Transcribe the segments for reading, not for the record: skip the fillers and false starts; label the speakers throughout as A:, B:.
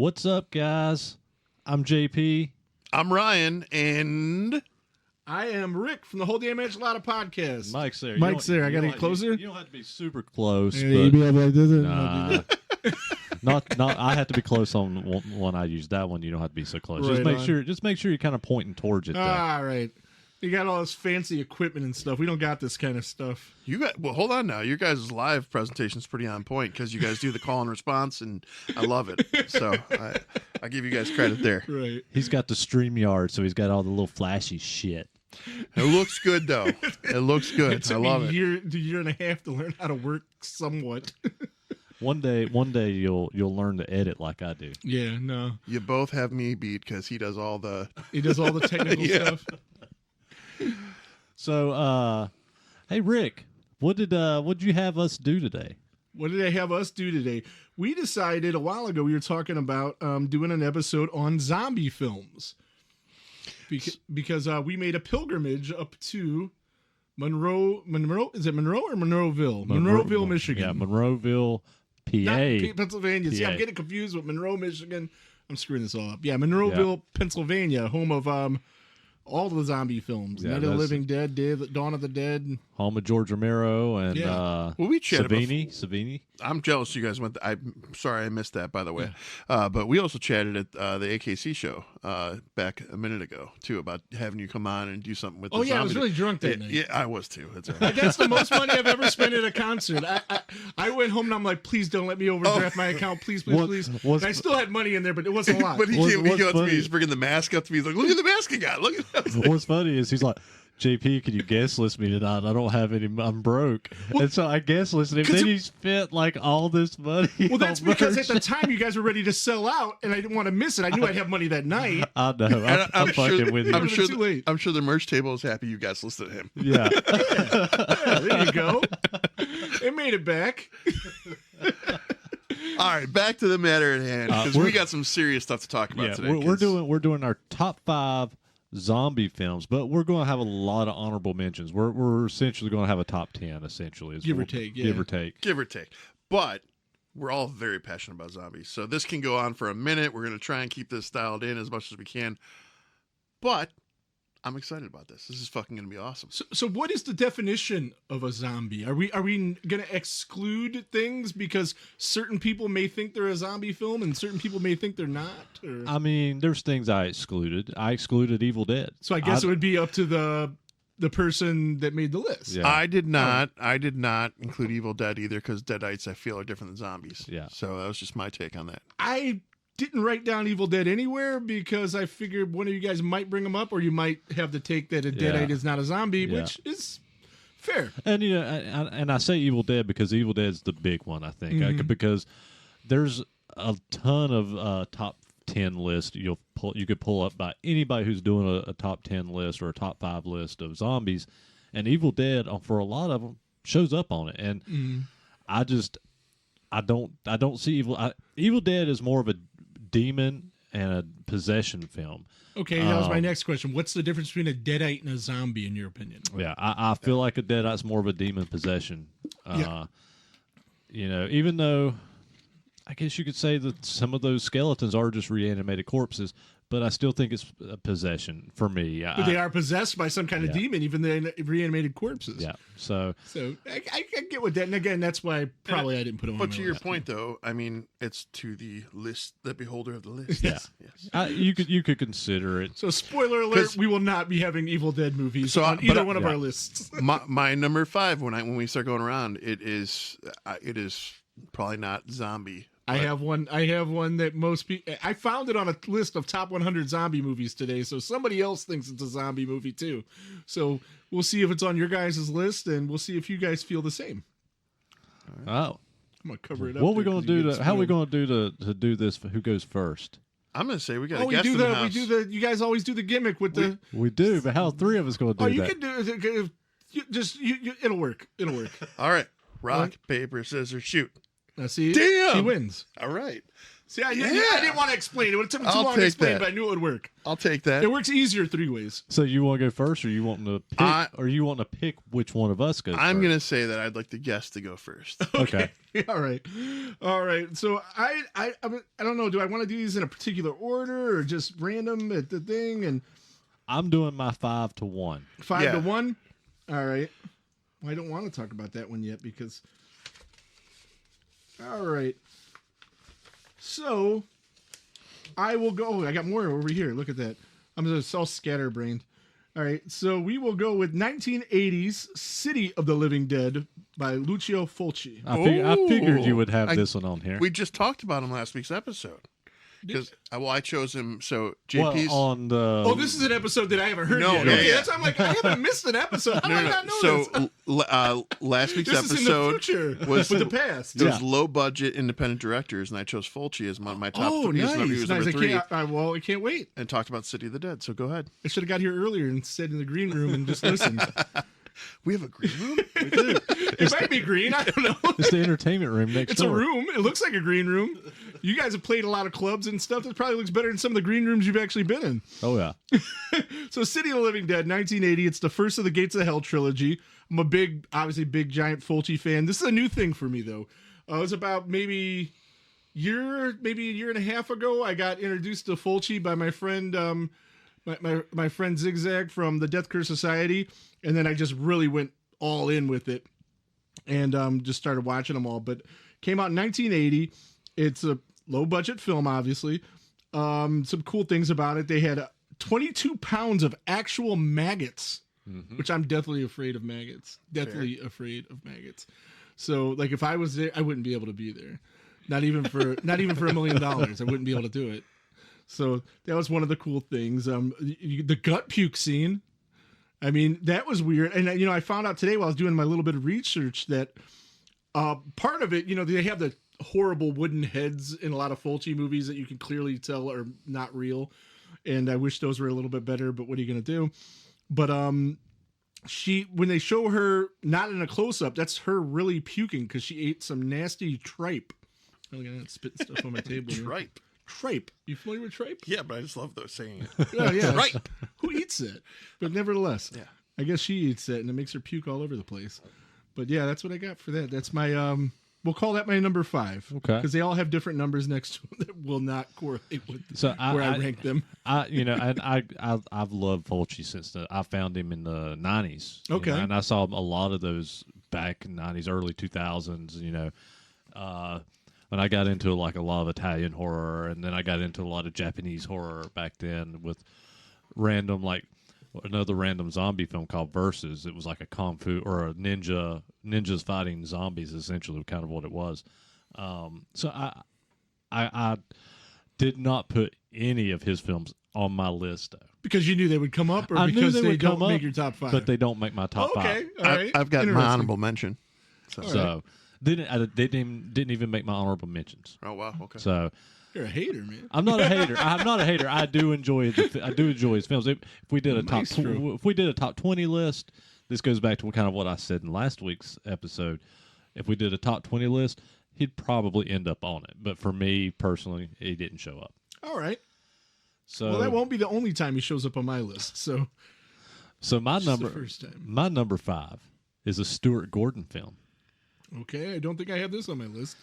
A: What's up, guys? I'm JP.
B: I'm Ryan, and
C: I am Rick from the Whole Damn Enchilada podcast.
A: Mike's there.
C: Mike's there. I got to get closer.
A: You don't have to be super close.
C: Yeah,
A: But
C: you be like this.
A: nah, not. I have to be close on one I use. That one you don't have to be so close.
C: Right
A: Just make sure you're kind of pointing towards it.
C: All right. You got all this fancy equipment and stuff. We don't got this kind of stuff.
B: well, hold on now. Your guys' live presentation's pretty on point because you guys do the call and response, and I love it. So I give you guys credit there.
C: Right.
A: He's got the StreamYard, so he's got all the little flashy shit.
B: It looks good, though. It looks good.
C: It took
B: I love
C: me
B: it.
C: a year and a half to learn how to work somewhat.
A: One day you'll learn to edit like I do.
C: Yeah, no.
B: You both have me beat because he does all the...
C: He does all the technical
B: Yeah.
C: stuff.
A: So, hey Rick, what did you have us do today?
C: What did they have us do today? We decided a while ago we were talking about doing an episode on zombie films. Because we made a pilgrimage up to Monroe, is it Monroe or Monroeville? Monroeville, Michigan.
A: Yeah, Monroeville, PA.
C: Not Pennsylvania. See,
A: PA.
C: I'm getting confused with Monroe, Michigan. I'm screwing this all up. Yeah, Monroeville, Pennsylvania, home of all the zombie films.
A: Yeah,
C: Night of the Living Dead, Dawn of the Dead.
A: Home of George Romero and
C: Yeah.
B: Well, we chatted
A: Savini.
B: I'm jealous you guys went. I'm sorry I missed that, by the way. But we also chatted at the AKC show back a minute ago too about having you come on and do something with.
C: Oh
B: the
C: yeah, I was
B: zombie.
C: really drunk that night.
B: Yeah, I was too. That's all right.
C: That's the most money I've ever spent at a concert. I went home and I'm like, please don't let me overdraft my account. Please. And I still had money in there, but it wasn't a lot.
B: But he
A: What's
B: came up to me.
A: funny-
B: He's bringing the mask up to me. He's like, "Look at the mask I got. Look at that."
A: What's funny is he's like, JP, can you guest list me tonight? I don't have any. I'm broke, and so I guest listed him. Then he spent like all this money.
C: Well, that's
A: on
C: because
A: merch.
C: at the time you guys were ready to sell out, and I didn't want to miss it. I knew I'd have money that night.
A: I know. I'm fucking with you.
B: I'm sure.
C: Too late.
B: I'm sure the merch table is happy you guys listed him.
A: Yeah.
C: Yeah, there you go. It made it back.
B: All right, back to the matter at hand because we got some serious stuff to talk about today.
A: We're doing our top 5 zombie films, but we're going to have a lot of honorable mentions. We're essentially going to have a top 10, essentially,
C: Give or take, yeah.
A: Give or take.
B: Give or take. But we're all very passionate about zombies. So this can go on for a minute. We're going to try and keep this dialed in as much as we can. But I'm excited about this. This is fucking going to be awesome.
C: So what is the definition of a zombie? Are we going to exclude things because certain people may think they're a zombie film and certain people may think they're not? Or...
A: I mean, there's things I excluded. I excluded Evil Dead.
C: So I guess it would be up to the person that made the list.
A: Yeah.
B: I did not include Evil Dead either because Deadites I feel are different than zombies.
A: Yeah.
B: So that was just my take on that.
C: I didn't write down Evil Dead anywhere because I figured one of you guys might bring them up, or you might have the take that a Deadite is not a zombie, which is fair.
A: And you know, and I say Evil Dead because Evil Dead's the big one, I think, because there's a ton of top 10 lists you could pull up by anybody who's doing a top 10 list or a top 5 list of zombies, and Evil Dead for a lot of them shows up on it, and I don't see Evil Dead is more of a demon and a possession film.
C: Okay, that was my next question. What's the difference between a Deadite and a zombie, in your opinion?
A: Yeah, I feel like a Deadite's more of a demon possession. You know, even though I guess you could say that some of those skeletons are just reanimated corpses, but I still think it's a possession for me.
C: But they are possessed by some kind of demon, even though they're reanimated corpses.
A: Yeah, so
C: I get with that. And again, that's why I didn't put them on
B: But
C: my
B: to your
C: list.
B: point, though, I mean, it's to the list, the beholder of the list.
A: Yeah.
B: Yes.
A: you could consider it.
C: So spoiler alert, we will not be having Evil Dead movies on either one of our lists.
B: my number 5 when we start going around, it is probably not zombie.
C: I have one that most people. I found it on a list of top 100 zombie movies today, so somebody else thinks it's a zombie movie too. So we'll see if it's on your guys' list, and we'll see if you guys feel the same.
A: Oh,
C: I'm gonna cover it up.
A: what are we gonna do how are we gonna do to do this? Who goes first?
B: I'm gonna say we got
C: Oh,
B: a guest in the house.
C: You guys always do the gimmick with the.
A: We do, but how 3 of us gonna do
C: Oh, you
A: that?
C: can do it. It'll work. It'll work.
B: All right, rock, paper, scissors, shoot.
C: Now see,
B: Damn!
C: he wins.
B: All right,
C: See, I didn't want to explain it. It took me too
B: I'll
C: long to
B: take
C: explain,
B: that.
C: but I knew it would work.
B: I'll take that.
C: It works easier 3 ways.
A: So you want to go first, or you want to pick, which one of us goes?
B: I'm
A: first?
B: gonna say that I'd like the guest to go first.
A: Okay.
C: All right. All right. So I don't know. Do I want to do these in a particular order or just random at the thing? And
A: I'm doing my 5 to 1.
C: 5 to 1. All right. Well, I don't want to talk about that one yet because. All right. So I will go. Oh, I got more over here. Look at that. I'm just all scatterbrained. All right. So we will go with 1980's City of the Living Dead by Lucio Fulci.
A: I figured you would have this one on here.
B: We just talked about him last week's episode. Because I chose him. So JP's
A: on the.
C: Oh, this is an episode that I haven't heard yet. Okay, that's why I'm like, I haven't missed an episode. How do I not know this?
B: Last week's
C: This is
B: episode
C: in the future
B: was
C: with the past.
B: It was low budget independent directors, and I chose Fulci as my top.
C: Oh,
B: three.
C: nice,
B: He was
C: nice.
B: number 3.
C: I can't wait.
B: And talked about City of the Dead. So go ahead.
C: I should have got here earlier and stayed in the green room and just listened.
B: We have a green room. We do.
C: It might be green. I don't know.
A: It's the entertainment room next
C: It's
A: door.
C: a room. It looks like a green room. You guys have played a lot of clubs and stuff. That probably looks better than some of the green rooms you've actually been in.
A: Oh, yeah.
C: So City of the Living Dead, 1980. It's the first of the Gates of Hell trilogy. I'm a big giant Fulci fan. This is a new thing for me, though. It was about maybe a year and a half ago. I got introduced to Fulci by my friend, my friend Zigzag from the Death Curse Society, and then I just really went all in with it and just started watching them all. But came out in 1980. It's a low budget film, obviously. Some cool things about it. They had 22 pounds of actual maggots, which I'm deathly afraid of maggots. Afraid of maggots. So like if I was there, I wouldn't be able to be there. Not even for $1 million. I wouldn't be able to do it. So that was one of the cool things. The gut puke scene. I mean, that was weird. And, I found out today while I was doing my little bit of research that part of it, they have the horrible wooden heads in a lot of Fulci movies that you can clearly tell are not real. And I wish those were a little bit better, but what are you going to do? But when they show her not in a close-up, that's her really puking because she ate some nasty tripe. I'm going to spit stuff on my table.
B: Tripe.
C: Tripe. You familiar with tripe?
B: Yeah, but I just love those saying it.
C: Yeah.
B: Tripe.
C: Who eats it? But nevertheless,
B: yeah.
C: I guess she eats it, and it makes her puke all over the place. But yeah, that's what I got for that. That's my we'll call that my number 5.
A: Okay.
C: Because they all have different numbers next to them that will not correlate with where I rank them.
A: I've loved Fulci since I found him in the 90s.
C: Okay.
A: And I saw a lot of those back in the 90s, early 2000s. When I got into like a lot of Italian horror, and then I got into a lot of Japanese horror back then with another random zombie film called Versus. It was like a kung fu or a ninjas fighting zombies, essentially, kind of what it was. So I did not put any of his films on my list, though.
C: Because you knew they would come up, or because they don't make your top 5?
A: But they don't make my top 5.
C: Okay, all right.
B: I've got my honorable mention.
A: So they didn't even make my honorable mentions.
B: Oh wow! Okay.
A: So
C: you're a hater, man.
A: I'm not a hater. I'm not a hater. I do enjoy his films. If we did a top 20 list, this goes back to kind of what I said in last week's episode. If we did a top 20 list, he'd probably end up on it. But for me personally, he didn't show up.
C: All right.
A: So
C: well, that won't be the only time he shows up on my list. So
A: my
C: first time.
A: My number 5 is a Stuart Gordon film.
C: Okay, I don't think I have this on my list.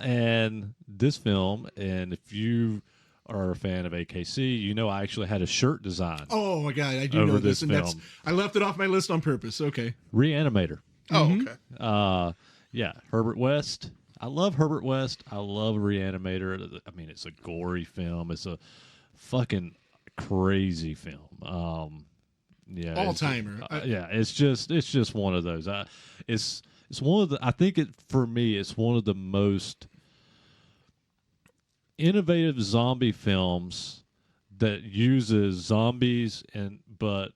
A: And this film, and if you are a fan of AKC, I actually had a shirt design.
C: Oh my God, I do know this, and
A: film.
C: I left it off my list on purpose. Okay,
A: Reanimator.
B: Oh, okay.
A: Yeah, Herbert West. I love Herbert West. I love Reanimator. I mean, it's a gory film. It's a fucking crazy film. Yeah,
C: all timer.
A: Yeah, it's just one of those. It's one of the. I think for me, it's one of the most innovative zombie films that uses zombies but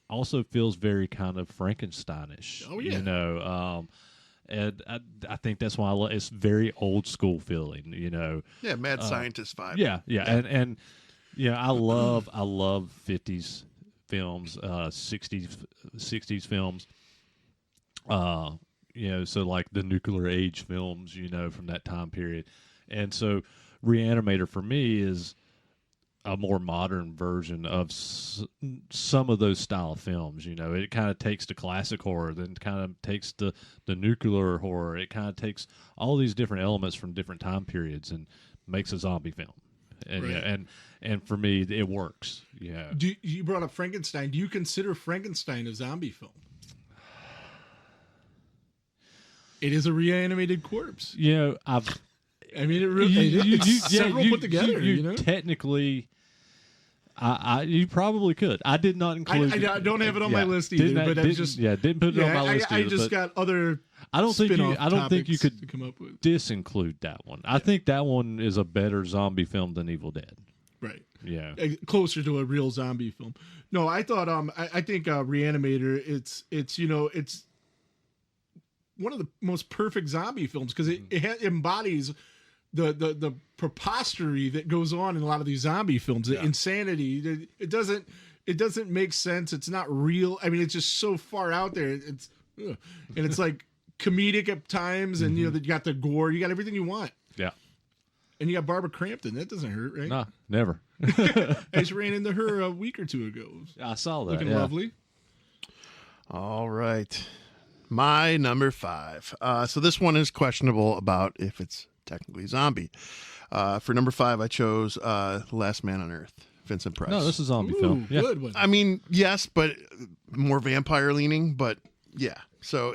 A: also feels very kind of Frankensteinish.
C: Oh yeah.
A: And I think that's why I love. It's very old school feeling.
B: Yeah, mad scientist vibe.
A: Yeah. And I love 50s films, 60s films. So like the nuclear age films, from that time period. And so Reanimator for me is a more modern version of some of those style of films. You know, it kind of takes the classic horror, then kind of takes the nuclear horror. It kind of takes all these different elements from different time periods and makes a zombie film. And
C: Right.
A: yeah, and for me, it works. Yeah.
C: You brought up Frankenstein. Do you consider Frankenstein a zombie film? It is a reanimated corpse.
A: You know,
C: I mean, it really it's several put together. You know,
A: technically, you probably could. I did not include.
C: I don't have it on my list either. But I just
A: didn't put it on my list.
C: I
A: either,
C: just
A: but
C: got other.
A: I don't think you
C: to
A: could
C: come up with.
A: disinclude that one. I think that one is a better zombie film than Evil Dead.
C: Right.
A: Yeah.
C: Closer to a real zombie film. No, I thought I think Reanimator it's one of the most perfect zombie films because it embodies the prepostery that goes on in a lot of these zombie films. The insanity. It doesn't make sense. It's not real. I mean, it's just so far out there. And it's like comedic at times, and you got the gore. You got everything you want.
A: Yeah.
C: And you got Barbara Crampton. That doesn't hurt, right?
A: No, never.
C: I just ran into her a week or two ago.
A: I saw that.
C: Looking lovely.
B: All right. My number 5. So this one is questionable about if it's technically zombie. For number 5, I chose Last Man on Earth, Vincent Price.
A: No, this is a zombie film. Yeah.
C: Good one.
B: I mean, yes, but more vampire leaning, but yeah. So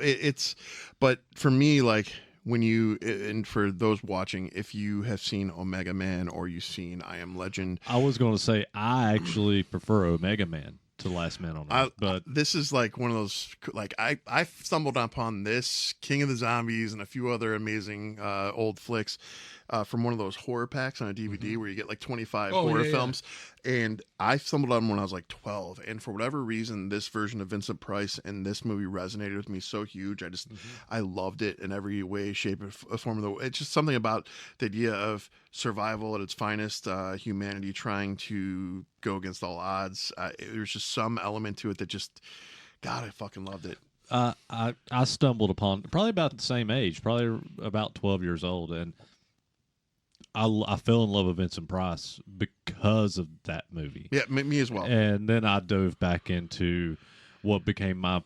B: but for me, like when and for those watching, if you have seen Omega Man or you've seen I Am Legend.
A: I was going to say, I actually prefer Omega Man to Last Man on Earth, but
B: this is like one of those, like I stumbled upon this King of the Zombies and a few other amazing old flicks from one of those horror packs on a DVD where you get like 25 horror films. And I stumbled on them when I was like 12. And for whatever reason, this version of Vincent Price and this movie resonated with me so huge. I loved it in every way, shape, or form. It's just something about the idea of survival at its finest, humanity trying to go against all odds. There's just some element to it that just, God, I fucking loved it.
A: I stumbled upon probably about the same age, probably about 12 years old, and I fell in love with Vincent Price because of that movie.
B: Yeah, me as well.
A: And then I dove back into what became my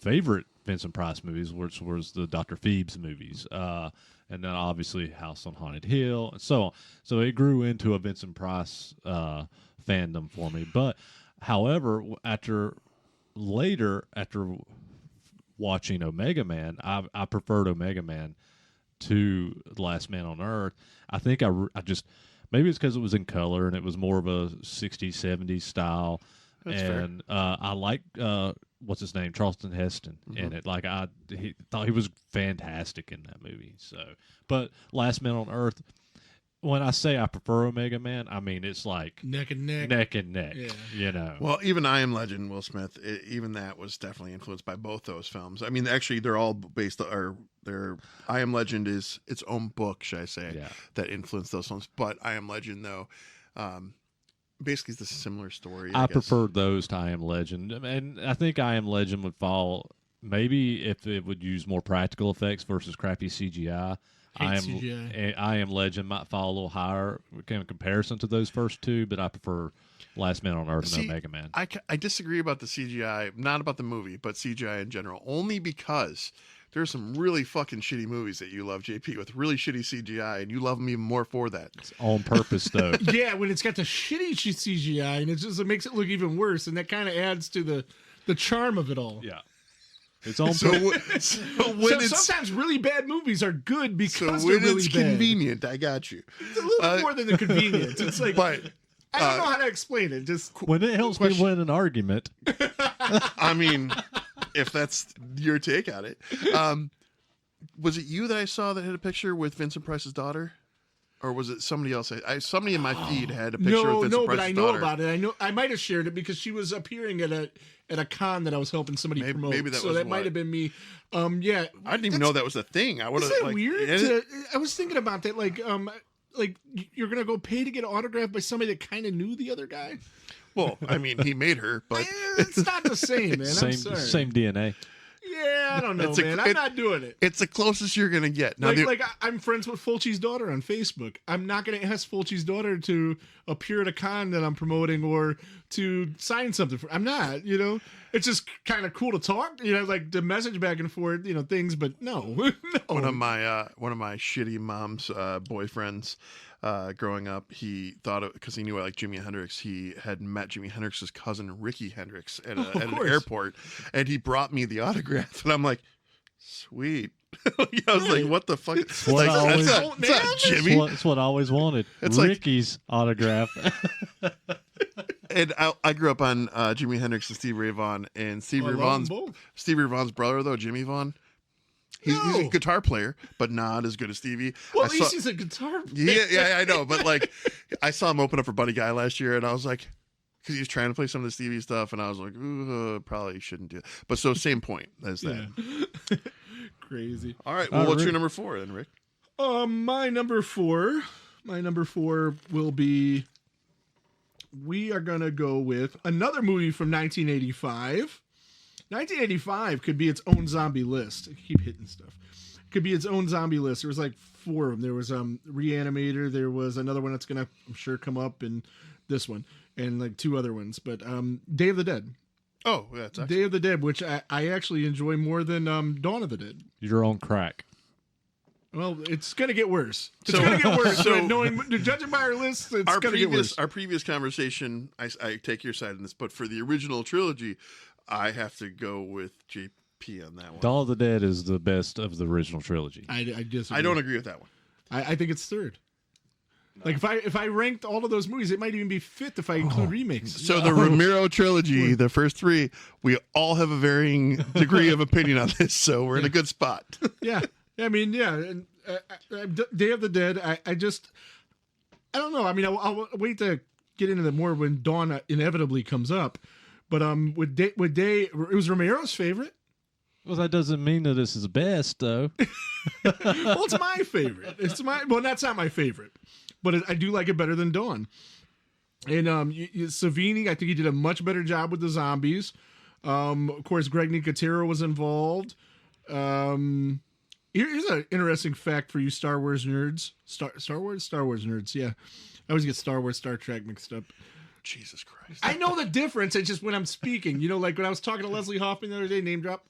A: favorite Vincent Price movies, which was the Dr. Phoebes movies, and then obviously House on Haunted Hill, and so on. So it grew into a Vincent Price fandom for me. But however, after watching Omega Man, I preferred Omega Man to Last Man on Earth. I think I just, maybe it's because it was in color and it was more of a 60s, 70s style.
B: That's
A: and I like, what's his name? Charlton Heston in it. Like, he thought he was fantastic in that movie. So, but Last Man on Earth, when I say I prefer Omega Man, I mean it's like
C: neck and neck.
A: Neck and neck.
C: Yeah.
A: You know.
B: Well, even I Am Legend, Will Smith, even that was definitely influenced by both those films. I mean, actually, they're all based, I Am Legend is its own book, should I say, that influenced those films. But I Am Legend, though, basically it's a similar story.
A: I prefer those to I Am Legend. And I think I Am Legend would fall, maybe if it would use more practical effects versus crappy CGI. I Am Legend might fall a little higher in comparison to those first two, but I prefer Last Man on Earth and Omega Man.
B: I disagree about the CGI, not about the movie, but CGI in general, only because there's some really fucking shitty movies that you love, JP, with really shitty CGI, and you love them even more for that.
A: It's on purpose, though.
C: Yeah, when it's got the shitty CGI, and it makes it look even worse, and that kind of adds to the charm of it all.
A: Yeah. It's on
B: purpose.
C: Sometimes really bad movies are good because
B: so
C: they're
B: when
C: really
B: it's
C: bad.
B: Convenient, I got you.
C: It's a little bit more than the convenience. It's like, I don't know how to explain it. Just
A: when it helps me win an argument.
B: I mean, if that's your take on it. Was it you that I saw that had a picture with Vincent Price's daughter? Or was it somebody else? Somebody in my feed had a picture of Vincent Price's daughter.
C: No, but I know about it. I might have shared it because she was appearing at a con that I was helping somebody promote.
B: Maybe that
C: might have been me. Yeah,
B: I didn't even know that was a thing. I would have.
C: Isn't that weird? I was thinking about that. Like you're gonna go pay to get an autograph by somebody that kind of knew the other guy.
B: Well, I mean, he made her, but
C: it's not the same, man. I'm sorry.
A: Same DNA.
C: Yeah, I don't know, man. I'm not doing it.
B: It's the closest you're gonna get. Now,
C: I'm friends with Fulci's daughter on Facebook. I'm not going to ask Fulci's daughter to appear at a con that I'm promoting or to sign something for. I'm not. It's just kind of cool to talk. Like to message back and forth. Things, but no. No.
B: One of my shitty mom's boyfriends. Growing up, he thought because he knew I like Jimi Hendrix, he had met Jimi Hendrix's cousin Ricky Hendrix at an airport, and he brought me the autograph, and I'm like, sweet. I was like, what the fuck?
A: That's not
B: Jimmy.
A: That's what I always wanted. It's Ricky's autograph.
B: And I grew up on Jimi Hendrix and Stevie Ray Vaughan, and Stevie Ray Vaughan's brother though, Jimmy Vaughan. He's a guitar player, but not as good as Stevie.
C: Well, at least he's a guitar player.
B: Yeah, I know. But like, I saw him open up for Buddy Guy last year, and I was like, because he was trying to play some of the Stevie stuff, and I was like, ooh, probably shouldn't do it. But so same point as that.
C: Yeah. Crazy.
B: All right. Well, what's your number 4 then, Rick?
C: My number four will be. We are gonna go with another movie from 1985. 1985 could be its own zombie list. I keep hitting stuff. Could be its own zombie list. There was like 4 of them. There was Reanimator. There was another one that's gonna, I'm sure, come up, and this one, and like 2 other ones. But Day of the Dead.
B: Oh, yeah, it's
C: Day of the Dead, which I actually enjoy more than Dawn of the Dead.
A: You're on crack.
C: Well, it's gonna get worse. It's gonna get worse. Judging by our list, it's gonna get worse.
B: Our previous conversation, I take your side in this, but for the original trilogy, I have to go with JP on that one.
A: Dawn of the Dead is the best of the original trilogy.
C: I disagree.
B: I don't agree with that one.
C: I think it's third. No. Like if I ranked all of those movies, it might even be fifth if I include remakes.
B: So the Romero trilogy, the first 3, we all have a varying degree of opinion on this, so we're in a good spot.
C: Yeah. I mean, yeah. And, Day of the Dead, I don't know. I mean, I'll wait to get into that more when Dawn inevitably comes up. But with Day, it was Romero's favorite.
A: Well, that doesn't mean that this is the best, though.
C: Well, it's my favorite. Well, that's not my favorite, but I do like it better than Dawn. And Savini, I think he did a much better job with the zombies. Of course, Greg Nicotero was involved. Here's an interesting fact for you Star Wars nerds. Star Wars nerds, yeah. I always get Star Wars, Star Trek mixed up.
B: Jesus Christ.
C: I know the difference. It's just when I'm speaking. Like when I was talking to Leslie Hoffman the other day, name drop.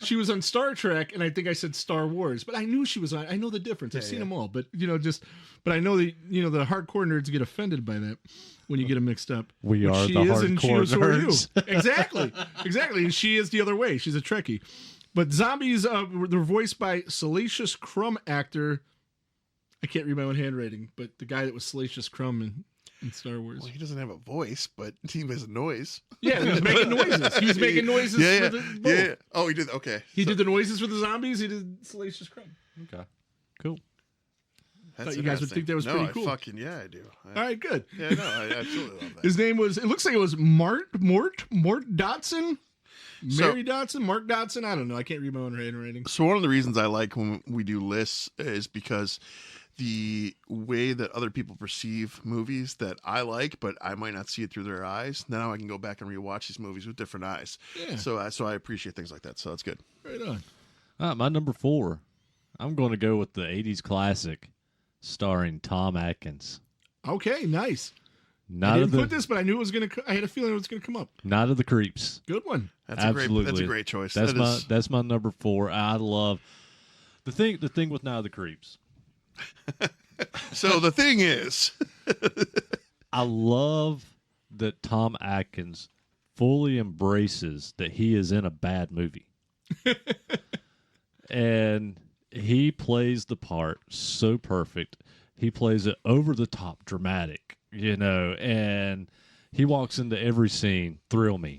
C: She was on Star Trek, and I think I said Star Wars, but I knew she was on. I know the difference. I've seen them all, but but I know the hardcore nerds get offended by that when you get them mixed up.
A: We are the hardcore nerds.
C: Exactly. And she is the other way. She's a Trekkie. But zombies, they're voiced by Salacious Crumb actor. I can't read my own handwriting, but the guy that was Salacious Crumb in Star Wars.
B: Well, he doesn't have a voice, but he has a noise.
C: Yeah, he was making noises. He was making noises for the boat.
B: Yeah. Oh, he did. Okay.
C: He did the noises for the zombies. He did Salacious Crumb.
A: Okay. Cool.
C: Thought you guys would think that was pretty cool.
B: I do.
C: All right, good.
B: Yeah, no, I absolutely love that.
C: His name was, it looks like it was Mort Dotson. Mary Dotson, Mark Dotson. I don't know. I can't read my own handwriting.
B: So one of the reasons I like when we do lists is because the way that other people perceive movies that I like, but I might not see it through their eyes. Now I can go back and rewatch these movies with different eyes.
C: Yeah.
B: So I appreciate things like that. So that's good.
C: Right on.
A: My number 4. I'm going to go with the 80s classic starring Tom Atkins.
C: Okay, nice. I didn't put this, but I knew it was going to. I had a feeling it was going to come up.
A: Night of the Creeps.
C: Good one.
B: That's a great choice.
A: That's my number 4. I love the thing with Night of the Creeps.
B: So the thing is,
A: I love that Tom Atkins fully embraces that he is in a bad movie. And he plays the part so perfect. He plays it over the top dramatic, and he walks into every scene, thrill me.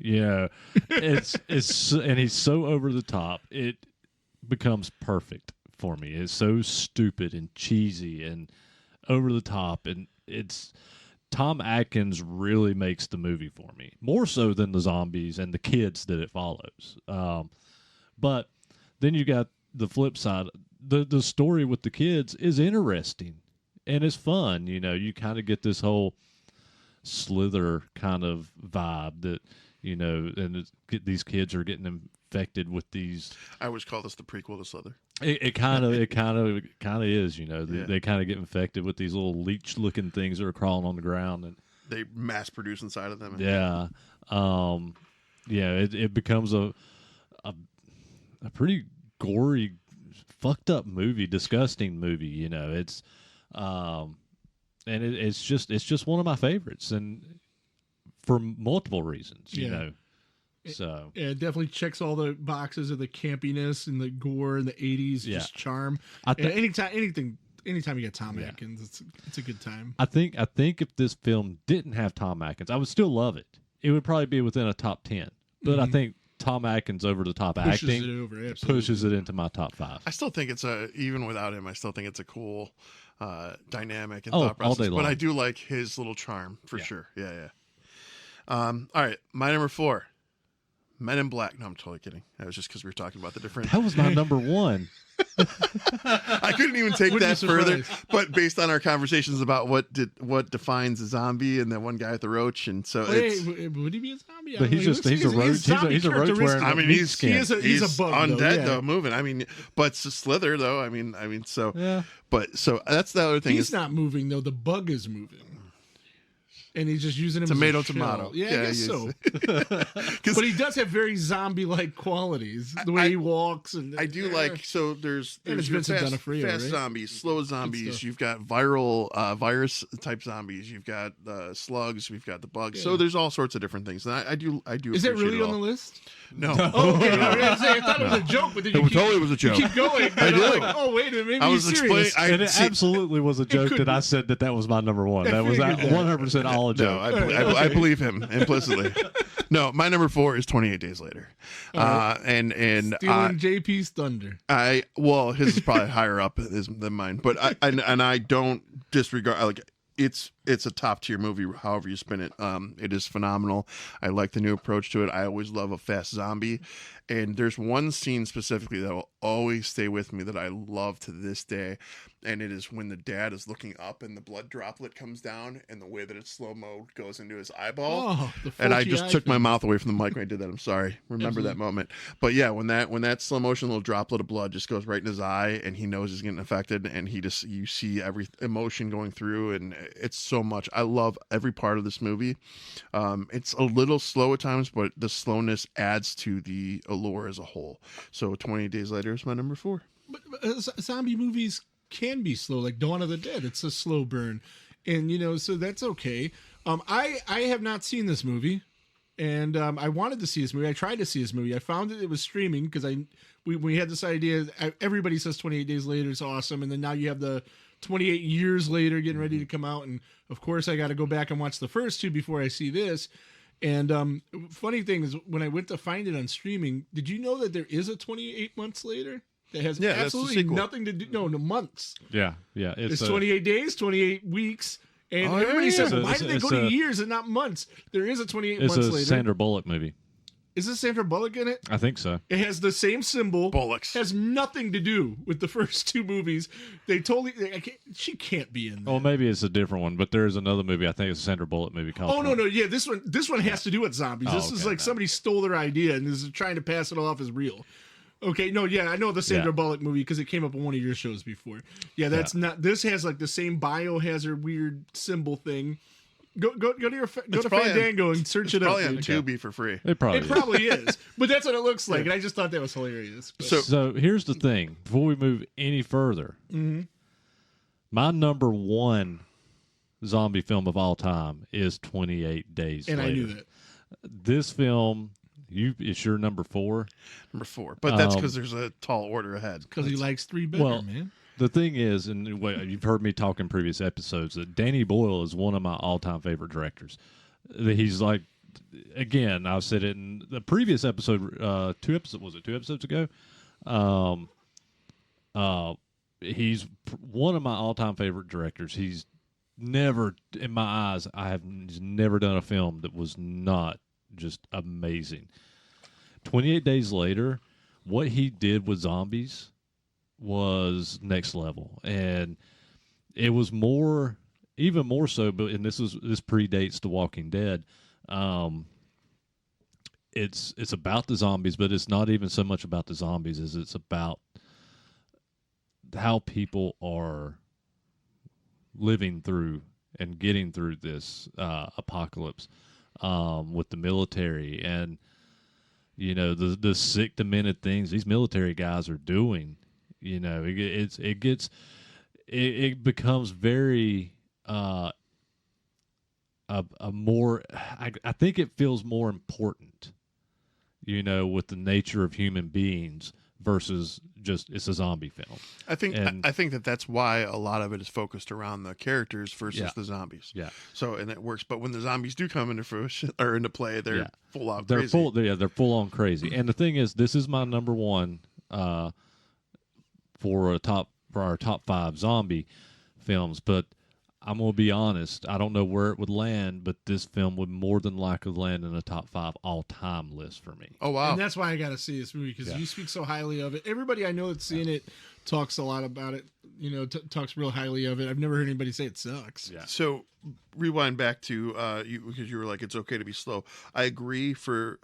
A: It's and he's so over the top, it becomes perfect for me. It's so stupid and cheesy and over the top, and it's Tom Atkins really makes the movie for me, more so than the zombies and the kids that it follows. But then you got the flip side. The story with the kids is interesting and it's fun. You kind of get this whole Slither kind of vibe that, and these kids are getting infected with these.
B: I always call this the prequel to Slither.
A: It kind of is, you know.
B: Yeah.
A: They kind of get infected with these little leech-looking things that are crawling on the ground, and
B: They mass produce inside of them.
A: yeah, it becomes a pretty gory, fucked up movie, disgusting movie. You know, it's it's just one of my favorites, and for multiple reasons. You know. So
C: yeah, it definitely checks all the boxes of the campiness and the gore and the 80s just charm. Anytime you get Tom Atkins, it's a good time.
A: I think if this film didn't have Tom Atkins, I would still love it. It would probably be within a top 10. But I think Tom Atkins over the top acting pushes it into my top 5.
B: I still think even without him, I still think it's a cool dynamic and thought process.
A: All day long.
B: But I do like his little charm for sure. Yeah. All right, my number 4. Men in Black. No, I'm totally kidding. That was just because we were talking about the different.
A: That was my number 1.
B: I couldn't even take that further, but based on our conversations about what defines a zombie, and that one guy with the roach, and so
C: would he be a zombie?
A: But he's a roach. He's a roach wearing.
B: I mean, he's
C: a bug,
B: undead though, moving. I mean, but it's a Slither though. I mean, so
A: yeah.
B: But so that's the other thing.
C: He's not moving though. The bug is moving. And he's just using him
B: tomato.
C: I guess so. But he does have very zombie-like qualities. The way he walks, and
B: I do like. So there's your fast zombies, slow zombies. You've got viral virus type zombies. You've got the slugs. We've got the bugs. Yeah. So there's all sorts of different things. And I do.
C: Is that really on the list?
B: No.
C: Oh, okay. I thought it was a joke, but then you
B: totally was a joke.
C: You keep going.
B: I did.
C: Like, oh wait a minute, maybe he's serious.
A: And it absolutely was a joke that I said that was my number 1. That was 100% all a joke.
B: No, I believe him implicitly. No, my number 4 is 28 Days Later. And
C: stealing JP's thunder.
B: His is probably higher up than mine, but I don't disregard. Like it's a top tier movie. However you spin it, it is phenomenal. I like the new approach to it. I always love a fast zombie, and there's one scene specifically that will always stay with me that I love to this day. And it is when the dad is looking up and the blood droplet comes down, and the way that it's slow mo goes into his eyeball. And I just took my mouth away from the mic when I did that. I'm sorry. Remember that moment. But yeah, when that slow motion little droplet of blood just goes right in his eye, and he knows he's getting infected, and you see every emotion going through, and it's so much. I love every part of this movie. It's a little slow at times, but the slowness adds to the allure as a whole. So 20 Days Later is my number 4.
C: But zombie movies can be slow, like Dawn of the Dead. It's a slow burn, and so that's okay. I have not seen this movie, and I wanted to see this movie. I tried to see this movie. I found it was streaming because we had this idea. Everybody says 28 Days Later is awesome, and then now you have the 28 years later getting ready to come out, and of course I got to go back and watch the first 2 before I see this. And funny thing is, when I went to find it on streaming, did you know that there is a 28 months later? That has absolutely nothing to do. No, months.
A: Yeah.
C: It's 28 days, 28 weeks, and everybody says, "Why did they go to years and not months?" There is a 28 months later.
A: It's a Sandra Bullock movie.
C: Is this Sandra Bullock in it?
A: I think so.
C: It has the same symbol.
B: Bullocks
C: has nothing to do with the first 2 movies. She can't be in there.
A: Well, maybe it's a different one, but there is another movie. I think it's a Sandra Bullock movie called.
C: Oh no, yeah, this one has to do with zombies. This is like somebody stole their idea and is trying to pass it off as real. Okay, no, yeah, I know the Sandra Bullock movie because it came up on one of your shows before. Yeah, that's not. This has like the same biohazard weird symbol thing. Go to Fandango and search it up.
B: Probably on Tubi for free.
A: It probably
C: is, but that's what it looks like, and I just thought that was hilarious. But.
A: So here's the thing: before we move any further, my number 1 zombie film of all time is 28 Days Later.
C: And I knew that.
A: This film. It's your number 4?
B: Number 4. But that's because there's a tall order ahead.
C: Because he likes 3 better, man.
A: The thing is, and you've heard me talk in previous episodes, that Danny Boyle is one of my all-time favorite directors. He's like, again, I've said it in the previous episode, 2 episodes ago? He's one of my all-time favorite directors. He's never, in my eyes, he's never done a film that was not just amazing. 28 Days Later, what he did with zombies was next level, and it was even more so. But this predates The Walking Dead. it's about the zombies, but it's not even so much about the zombies as it's about how people are living through and getting through this apocalypse with the military and the sick, demented things these military guys are doing. It becomes very a more. I think it feels more important, with the nature of human beings versus just it's a zombie film.
B: I think that's why a lot of it is focused around the characters versus the zombies.
A: Yeah.
B: So and it works, but when the zombies do come into fruition or into play, they're full out
A: they're
B: crazy.
A: They're full on crazy. And the thing is, this is my number one for our top 5 zombie films, but I'm going to be honest, I don't know where it would land, but this film would more than likely land in a top 5 all-time list for me.
B: Oh, wow.
C: And that's why I got to see this movie, because you speak so highly of it. Everybody I know that's seen it talks a lot about it, talks real highly of it. I've never heard anybody say it sucks.
B: Yeah. So rewind back to you, because you were like, it's okay to be slow. I agree for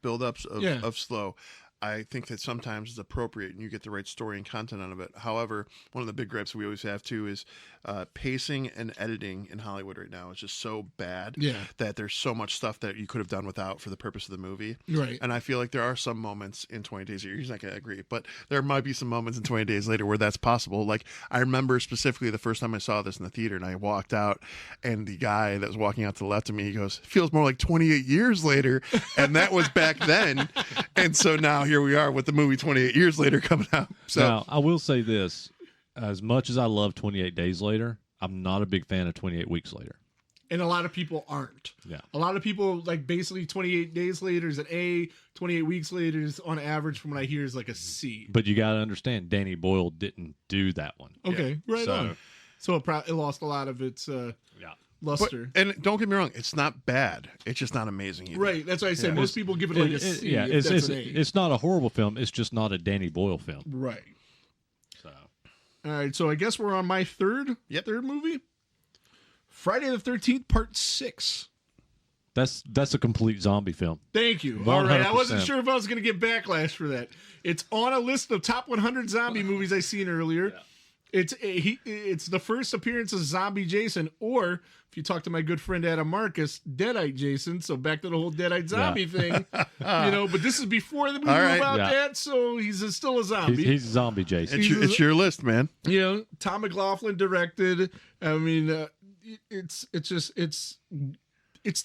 B: build-ups of slow. I think that sometimes it's appropriate and you get the right story and content out of it. However, one of the big gripes we always have too is pacing and editing in Hollywood right now is just so bad that there's so much stuff that you could have done without for the purpose of the movie.
C: Right.
B: And I feel like there are some moments in 20 Days Later, he's not going to agree, but there might be some moments in 20 Days Later where that's possible. Like I remember specifically the first time I saw this in the theater and I walked out and the guy that was walking out to the left of me, he goes, feels more like 28 years later. And that was back then. And so now here we are with the movie 28 years later coming out. So
A: now, I will say this. As much as I love 28 Days Later, I'm not a big fan of 28 Weeks Later.
C: And a lot of people aren't.
A: Yeah.
C: A lot of people, like, basically 28 Days Later is an A, 28 Weeks Later is, on average, from what I hear, is like a C.
A: But you got to understand, Danny Boyle didn't do that one.
C: Okay, right on. So it lost a lot of its luster.
B: And don't get me wrong, it's not bad. It's just not amazing either.
C: Right, that's why I said most people give it like a C.
A: Yeah,
C: if that's an A.
A: it's not a horrible film. It's just not a Danny Boyle film.
C: Right.
A: So,
C: all right, so I guess we're on my third movie. Friday the 13th, Part 6.
A: That's a complete zombie film.
C: Thank you.
A: 100%.
C: All right, I wasn't sure if I was going to get backlash for that. It's on a list of top 100 zombie movies I seen earlier. Yeah. It's the first appearance of Zombie Jason, or if you talk to my good friend Adam Marcus, Deadite Jason. So back to the whole Deadite zombie thing, But this is before we knew about that, so he's still a zombie.
A: He's Zombie Jason.
B: It's your list, man.
C: Tom McLaughlin directed. I mean, it's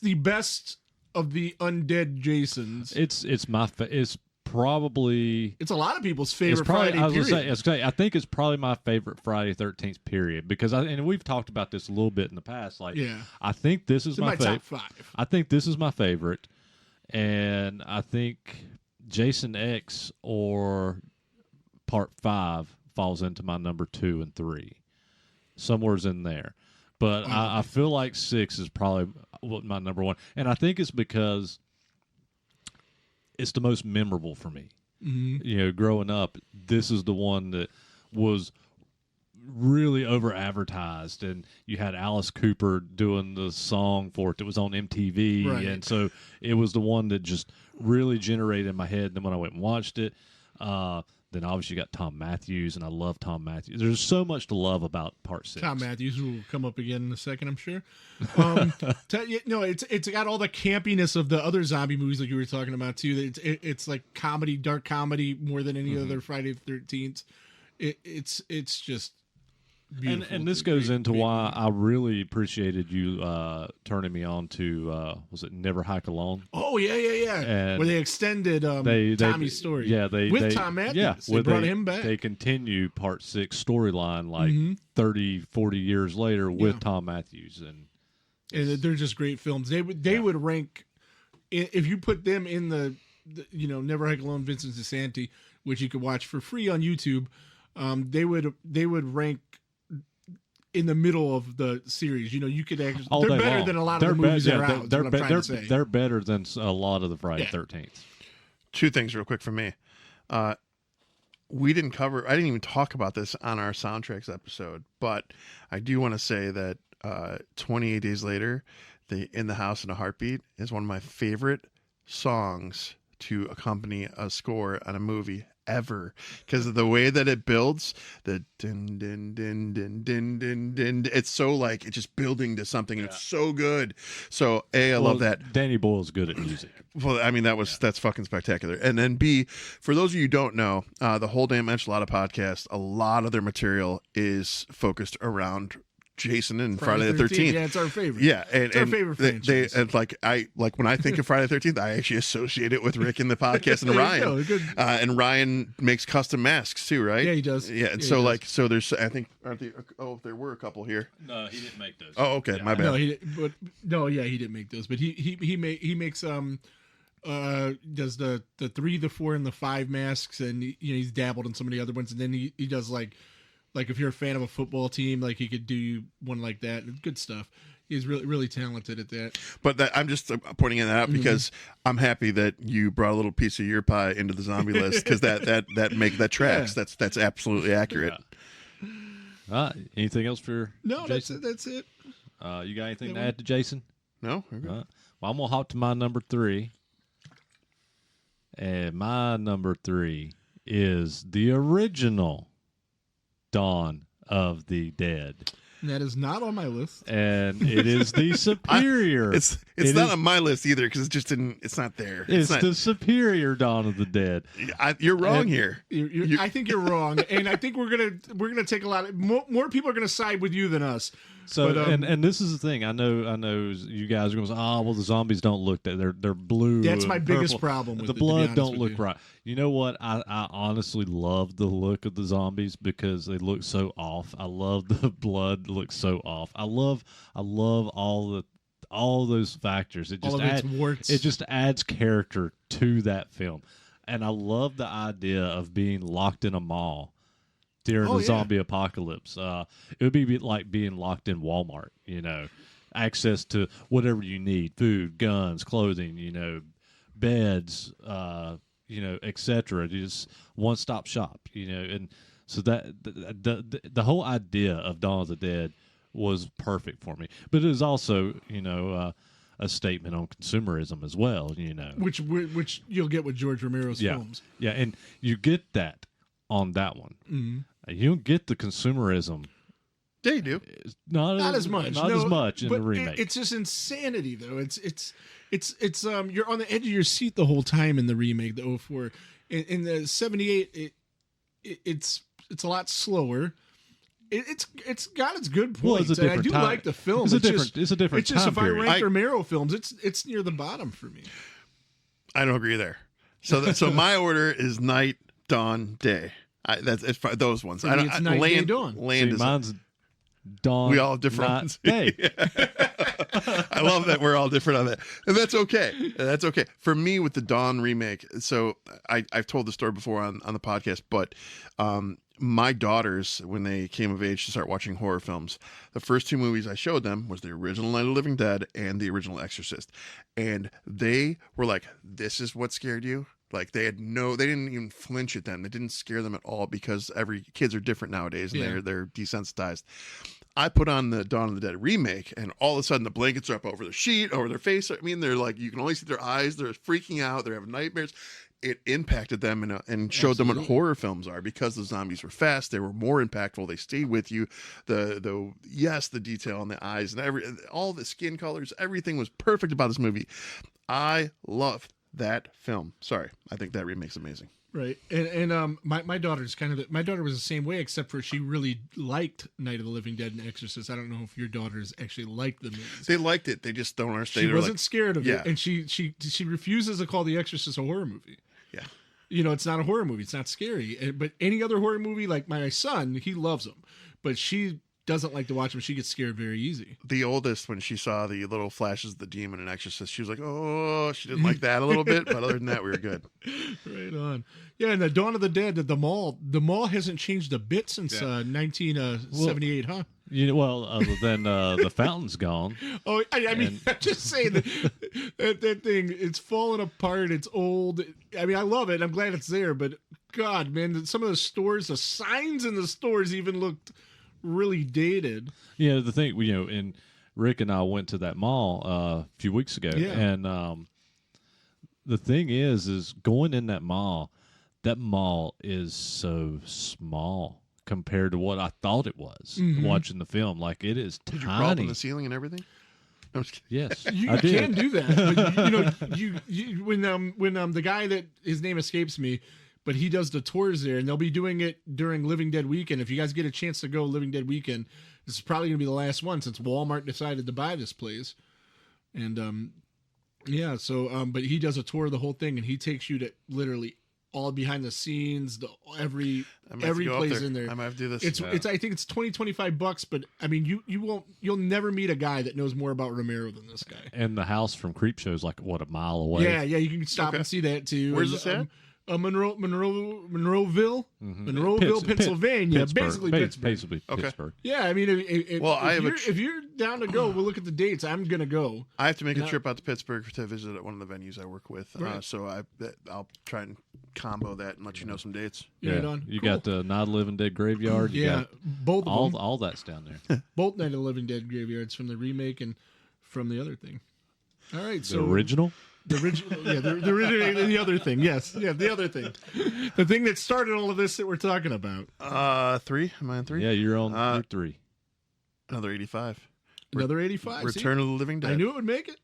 C: the best of the undead Jasons.
A: It's probably
C: it's a lot of people's favorite
A: Friday.
C: I
A: think it's probably my favorite Friday 13th period because and we've talked about this a little bit in the past. I think this is my
C: top 5.
A: I think this is my favorite, and I think Jason X or Part 5 falls into my number 2 and 3, somewhere's in there. But I feel like 6 is probably my number 1, and I think it's because it's the most memorable for me. Mm-hmm. Growing up, this is the one that was really over advertised, and you had Alice Cooper doing the song for it that was on MTV, and so it was the one that just really generated in my head. And then when I went and watched it, then obviously you got Tom Matthews, and I love Tom Matthews. There's so much to love about Part 6.
C: Tom Matthews will come up again in a second, I'm sure. It's got all the campiness of the other zombie movies like you were talking about too. It's like comedy, dark comedy more than any other Friday the 13th. It's just beautiful. And
A: this goes into why I really appreciated you turning me on to was it Never Hike Alone?
C: Oh yeah. And where they extended Tommy's story.
A: Yeah, with
C: Tom Matthews.
A: Yeah,
C: they brought him back.
A: They continue Part 6 storyline 30, 40 years later with Tom Matthews, and
C: they're just great films. They would rank if you put them in the Never Hike Alone, Vincent DeSanti, which you could watch for free on YouTube. They would rank in the middle of the series. You could actually they're better than a lot of the movies that are out.
A: They're better than a lot of the Friday 13th.
B: 2 things real quick from me. I didn't even talk about this on our soundtracks episode, but I do want to say that 28 Days Later, In the House in a Heartbeat is one of my favorite songs to accompany a score on a movie ever, because of the way that it builds. The din din din din din din din. It's so like it's just building to something, and it's so good. So I love that.
A: Danny Boyle's good at music.
B: Well, I mean that's fucking spectacular. And then B, for those of you who don't know, the Whole Damn Enchilada podcast, a lot of their material is focused around Jason and Friday the 13th.
C: Yeah, it's our favorite.
B: Yeah, and
C: it's our favorite franchise.
B: And like when I think of Friday the 13th, I actually associate it with Rick in the podcast and Ryan. And Ryan makes custom masks too, right?
C: Yeah, he does.
B: Yeah, and so like so there's I think aren't there there were a couple here.
A: No, he didn't make those.
B: Oh, okay, my bad.
C: No, he didn't make those, but he makes does the 3, the 4, and the 5 masks, and he's dabbled in some of the other ones, and then he does like if you're a fan of a football team, like he could do one like that. Good stuff. He's really, really talented at that.
B: But I'm just pointing that out because I'm happy that you brought a little piece of your pie into the zombie list, because that tracks. Yeah. That's absolutely accurate.
A: Yeah. Anything else for Jason?
C: That's it.
A: You got anything to add to Jason?
B: No. Well,
A: I'm gonna hop to my number 3, and my number 3 is the original Dawn of the Dead.
C: That is not on my list,
A: and it is the superior.
B: It's not on my list either, because it's not there.
A: It's the superior Dawn of the Dead.
B: You're wrong here.
C: I think you're wrong, and I think we're gonna take a lot of more people are gonna side with you than us.
A: So and this is the thing. I know you guys are going to say, well, the zombies don't look that they're blue.
C: That's my biggest
A: purple.
C: problem with
A: the blood don't look right. You know what? I honestly love the look of the zombies because they look so off. I love the blood looks so off. I love all those factors. It just adds character to that film, and I love the idea of being locked in a mall during the zombie apocalypse. It would be like being locked in Walmart, access to whatever you need, food, guns, clothing, beds, etc. Just one-stop shop, and so that the whole idea of Dawn of the Dead was perfect for me. But it was also, a statement on consumerism as well,
C: Which you'll get with George Romero's films.
A: Yeah, and you get that on that one.
C: Mm-hmm.
A: You don't get the consumerism.
B: Yeah, you do.
C: Not as much.
A: Not as much in the remake.
C: It's just insanity, though. It's you're on the edge of your seat the whole time in the remake, the 04. In the 78, it's a lot slower. It's got its good points.
A: Well, it's a different
C: I do
A: time.
C: like the film.
A: It's a different time.
C: It's just if
A: period.
C: I rank Romero films, it's near the bottom for me.
B: I don't agree there. So my order is night, dawn, day. It's those ones.
C: For me, it's night, day, dawn.
B: Land is
A: mine's dawn.
B: We all have different ones.
A: Day.
B: I love that we're all different on that, and that's okay. That's okay for me with the Dawn remake. So I've told the story before on the podcast, but my daughters, when they came of age to start watching horror films, the first 2 movies I showed them was the original Night of the Living Dead and the original Exorcist, and they were like, "This is what scared you." Like they didn't even flinch at them. They didn't scare them at all, because kids are different nowadays, and they're desensitized. I put on the Dawn of the Dead remake, and all of a sudden the blankets are up over their sheet, over their face. I mean, they're like, you can only see their eyes. They're freaking out. They're having nightmares. It impacted them and showed them what horror films are, because the zombies were fast. They were more impactful. They stayed with you. The detail on the eyes and all the skin colors, everything was perfect about this movie. I love that film. Sorry, I think that remake's amazing.
C: Right, and my daughter's my daughter was the same way, except for she really liked Night of the Living Dead and Exorcist. I don't know if your daughters actually liked the movies.
B: They liked it. They just don't understand.
C: She wasn't scared of it, and she refuses to call The Exorcist a horror movie.
B: Yeah,
C: it's not a horror movie. It's not scary. But any other horror movie, like my son, he loves them, but she doesn't like to watch them. She gets scared very easy.
B: The oldest, when she saw the little flashes of the demon and Exorcist, she was like, "Oh," she didn't like that a little bit, but other than that, we were good.
C: Right on. Yeah, and the Dawn of the Dead, the mall hasn't changed a bit since 1978, huh?
A: Other than the fountain's gone.
C: Oh, I mean, I'm just saying that thing, it's falling apart. It's old. I mean, I love it. I'm glad it's there, but God, man, some of the stores, the signs in the stores even looked really dated.
A: Yeah, the thing, and Rick and I went to that mall a few weeks ago, and the thing is going in that mall is so small compared to what I thought it was watching the film. Like, it is tiny.
B: Did you crawl up on the ceiling and everything? I'm just kidding.
A: Yes,
C: You
A: I did.
C: can do that. But, you when the guy that his name escapes me, but he does the tours there, and they'll be doing it during Living Dead weekend. If you guys get a chance to go Living Dead weekend, this is probably gonna be the last one since Walmart decided to buy this place. And but he does a tour of the whole thing, and he takes you to literally all behind the scenes, every place in there.
B: I might have to do this.
C: It's I think it's $20-$25, but I mean you'll never meet a guy that knows more about Romero than this guy.
A: And the house from Creepshow is like, what, a mile away?
C: Yeah, you can stop and see that too.
B: Where's
C: and,
B: this at?
C: Monroeville,
A: Mm-hmm.
C: Pennsylvania,
A: Pittsburgh.
C: basically Pittsburgh.
A: Basically
B: Okay.
A: Pittsburgh.
C: Yeah, I mean, if you're down to go, we'll look at the dates. I'm gonna go.
B: I have to make a trip out to Pittsburgh to visit at one of the venues I work with.
C: Right.
B: So I'll try and combo that and let you know some dates.
C: Right on.
A: You
C: Cool.
A: got the Night of the Living Dead graveyard. You got
C: both of them.
A: all that's down there.
C: Both Night of the Living Dead graveyards from the remake and from the other thing. All right,
A: The original.
C: The original, the original, and the other thing, yes, the other thing, the thing that started all of this that we're talking about.
B: 3? Am I on 3?
A: Yeah, you're on you're 3.
B: Another 85.
C: Another 85.
B: Return of the Living Dead.
C: I knew it would make it.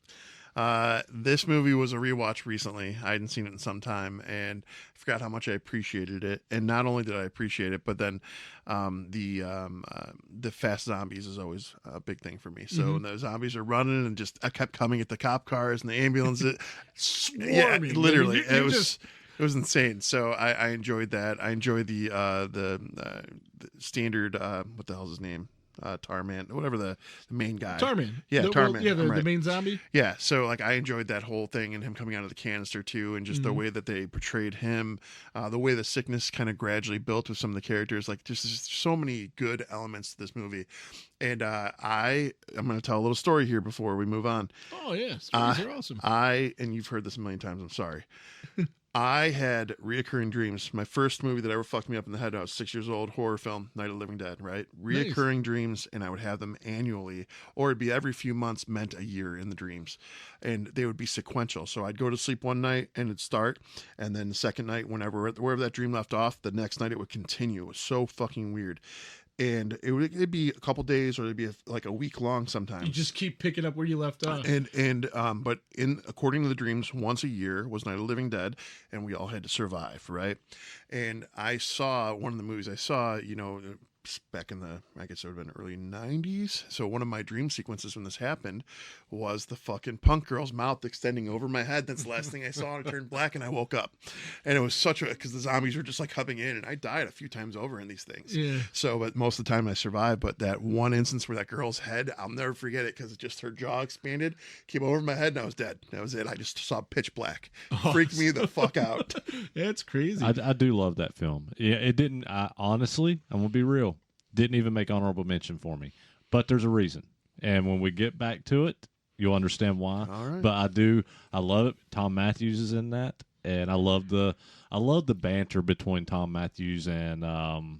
B: This movie was a rewatch recently. I hadn't seen it in some time, and I forgot how much I appreciated it. And not only did I appreciate it, but then the fast zombies is always a big thing for me. So when the zombies are running and I kept coming at the cop cars and the ambulances,
C: Swarming.
B: yeah, literally,
C: I mean,
B: it was insane. So I enjoyed that. I enjoyed the standard. What the hell's his name? Tarman, whatever the main guy.
C: Tarman.
B: Yeah, Tarman.
C: The main zombie.
B: Yeah, so like I enjoyed that whole thing and him coming out of the canister too, and just the way that they portrayed him, the way the sickness kind of gradually built with some of the characters. Like just so many good elements to this movie. And I'm going to tell a little story here before we move on.
C: Oh yeah, stories are awesome.
B: And you've heard this a million times. I'm sorry. I had reoccurring dreams. My first movie that ever fucked me up in the head when I was 6 years old, horror film, Night of the Living Dead, right? Reoccurring dreams, and I would have them annually, or it'd be every few months, meant a year in the dreams. And they would be sequential. So I'd go to sleep one night and it'd start, and then the second night, wherever that dream left off, the next night it would continue. It was so fucking weird. And it'd be a couple days, or it'd be like a week long sometimes.
C: You just keep picking up where you left off.
B: But according to the dreams, once a year was Night of the Living Dead, and we all had to survive, right? And I saw one of the movies I saw, back in I guess it would have been early 90s. So one of my dream sequences when this happened was the fucking punk girl's mouth extending over my head. That's the last thing I saw, and it turned black, and I woke up. And it was because the zombies were just like coming in, and I died a few times over in these things.
C: Yeah.
B: So, but most of the time I survived. But that one instance where that girl's head, I'll never forget it, because it just, her jaw expanded, came over my head, and I was dead. That was it. I just saw pitch black. Freaked me the fuck out.
C: That's crazy.
A: I do love that film. Yeah, it didn't. Honestly, I'm gonna be real. Didn't even make honorable mention for me, but there's a reason. And when we get back to it, you'll understand why.
B: All right.
A: But I love it. Tom Matthews is in that, and I love the banter between Tom Matthews and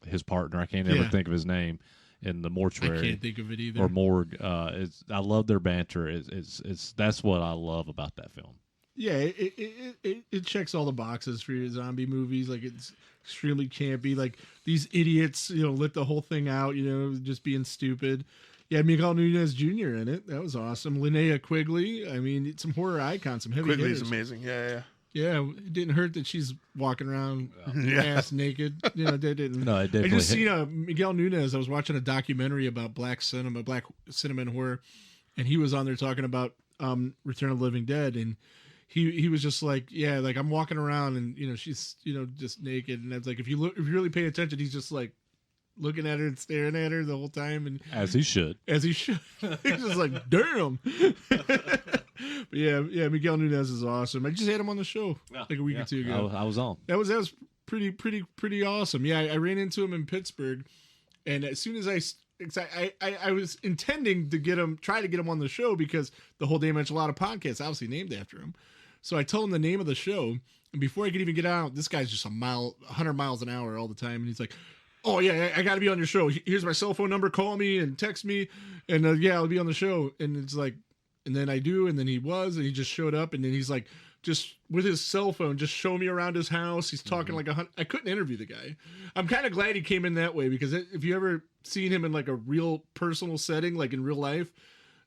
A: his partner. I can't ever think of his name in the mortuary.
C: I can't think of it either.
A: Or morgue. I love their banter. It's that's what I love about that film.
C: Yeah, it checks all the boxes for your zombie movies. Like, it's extremely campy. Like, these idiots, lit the whole thing out, just being stupid. Yeah, Miguel Nunez Jr. in it. That was awesome. Linnea Quigley. I mean, some horror icons, some heavy
B: Quigley's
C: hitters.
B: amazing. Yeah.
C: Yeah, it didn't hurt that she's walking around ass naked. That didn't.
A: No, it definitely.
C: I just seen Miguel Nunez. I was watching a documentary about black cinema and horror, and he was on there talking about Return of the Living Dead, and he was just like, yeah, like I'm walking around and she's just naked, and it's like if you really pay attention, he's just like looking at her and staring at her the whole time, and
A: as he should.
C: He's just like, damn. But yeah, Miguel Nunez is awesome. I just had him on the show like a week or two ago.
A: I was on.
C: That was pretty awesome. Yeah, I ran into him in Pittsburgh, and as soon as I was intending to try to get him on the show, because the Whole Damn Enchilada podcast obviously named after him. So I told him the name of the show, and before I could even get out, this guy's just 100 miles an hour all the time, and he's like, "Oh yeah, I got to be on your show. Here's my cell phone number. Call me and text me, and yeah, I'll be on the show." And it's like, and then I do, and then he just showed up, and then he's like just with his cell phone, just show me around his house. He's talking like I couldn't interview the guy. I'm kind of glad he came in that way, because if you ever seen him in like a real personal setting, like in real life,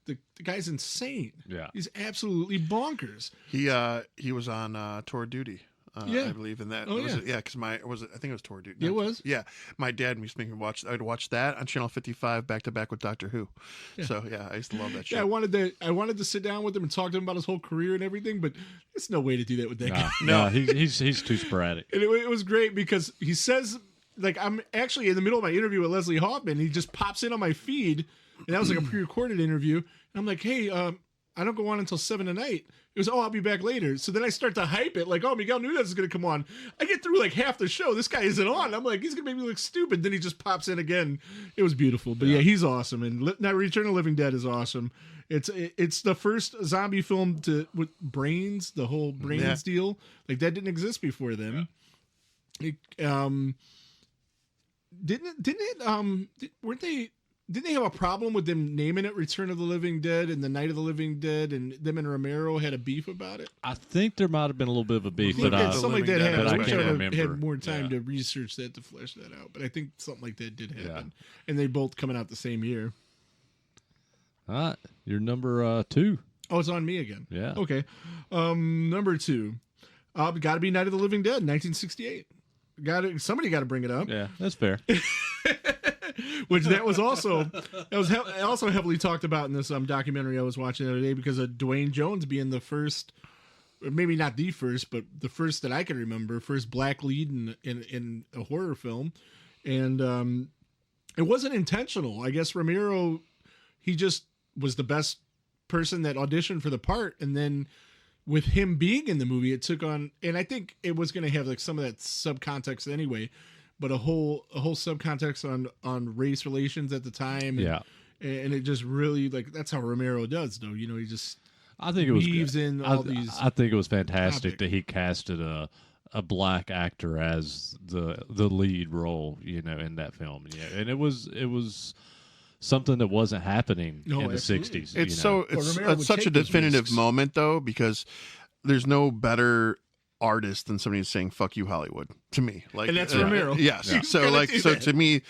C: the guy's insane.
A: Yeah.
C: He's absolutely bonkers.
B: He was on Tour Duty.
C: Yeah.
B: I believe in that.
C: Oh,
B: was
C: yeah.
B: it? Yeah, because I think it was Tour Duty.
C: It was?
B: Yeah. My dad used to make me watch. I'd watch that on Channel 55 back to back with Doctor Who.
C: Yeah.
B: So yeah, I used to love that shit.
C: Yeah, I wanted to sit down with him and talk to him about his whole career and everything, but there's no way to do that with that guy.
A: No, he's too sporadic.
C: And it was great because he says, like, I'm actually in the middle of my interview with Leslie Hoffman. He just pops in on my feed, and that was like a pre-recorded interview. And I'm like, hey, I don't go on until 7 tonight. It was, I'll be back later. So then I start to hype it, like, Miguel Nunez is going to come on. I get through like half the show. This guy isn't on. I'm like, he's going to make me look stupid. Then he just pops in again. It was beautiful. But yeah, he's awesome. And now Return of the Living Dead is awesome. It's the first zombie film with brains, the whole brains deal. Like, that didn't exist before then. Yeah. Didn't they have a problem with them naming it Return of the Living Dead and the Night of the Living Dead, and them and Romero had a beef about it?
A: I think there might have been a little bit of a beef,
C: something like that happened.
A: but I
C: I wish
A: can't
C: I would have
A: remember.
C: had more time to research that to flesh that out. But I think something like that did happen, and they both coming out the same year.
A: All right, you're number 2.
C: Oh, it's on me again.
A: Yeah.
C: Okay. Number 2, got to be Night of the Living Dead, 1968. Somebody got to bring it up.
A: Yeah, that's fair.
C: Which was also heavily talked about in this documentary I was watching the other day, because of Dwayne Jones being the first, or maybe not the first, but the first that I can remember, first black lead in a horror film. And it wasn't intentional. I guess Romero, he just was the best person that auditioned for the part, and then with him being in the movie, it took on, and I think it was going to have like some of that subcontext anyway, but a whole subcontext on race relations at the time. And it just really, like, that's how Romero does, though. You know, he just
A: I think it was
C: weaves in all these.
A: I think it was fantastic
C: topic.
A: that he casted a black actor as the lead role, you know, in that film. Yeah, and it was something that wasn't happening in the
C: absolutely.
A: 60s.
B: It's
A: you know?
B: it's such a definitive moment, though, because there's no better artist than somebody who's saying "fuck you, Hollywood" to me. Like,
C: And that's Romero.
B: Yes.
C: Yeah.
B: So to me,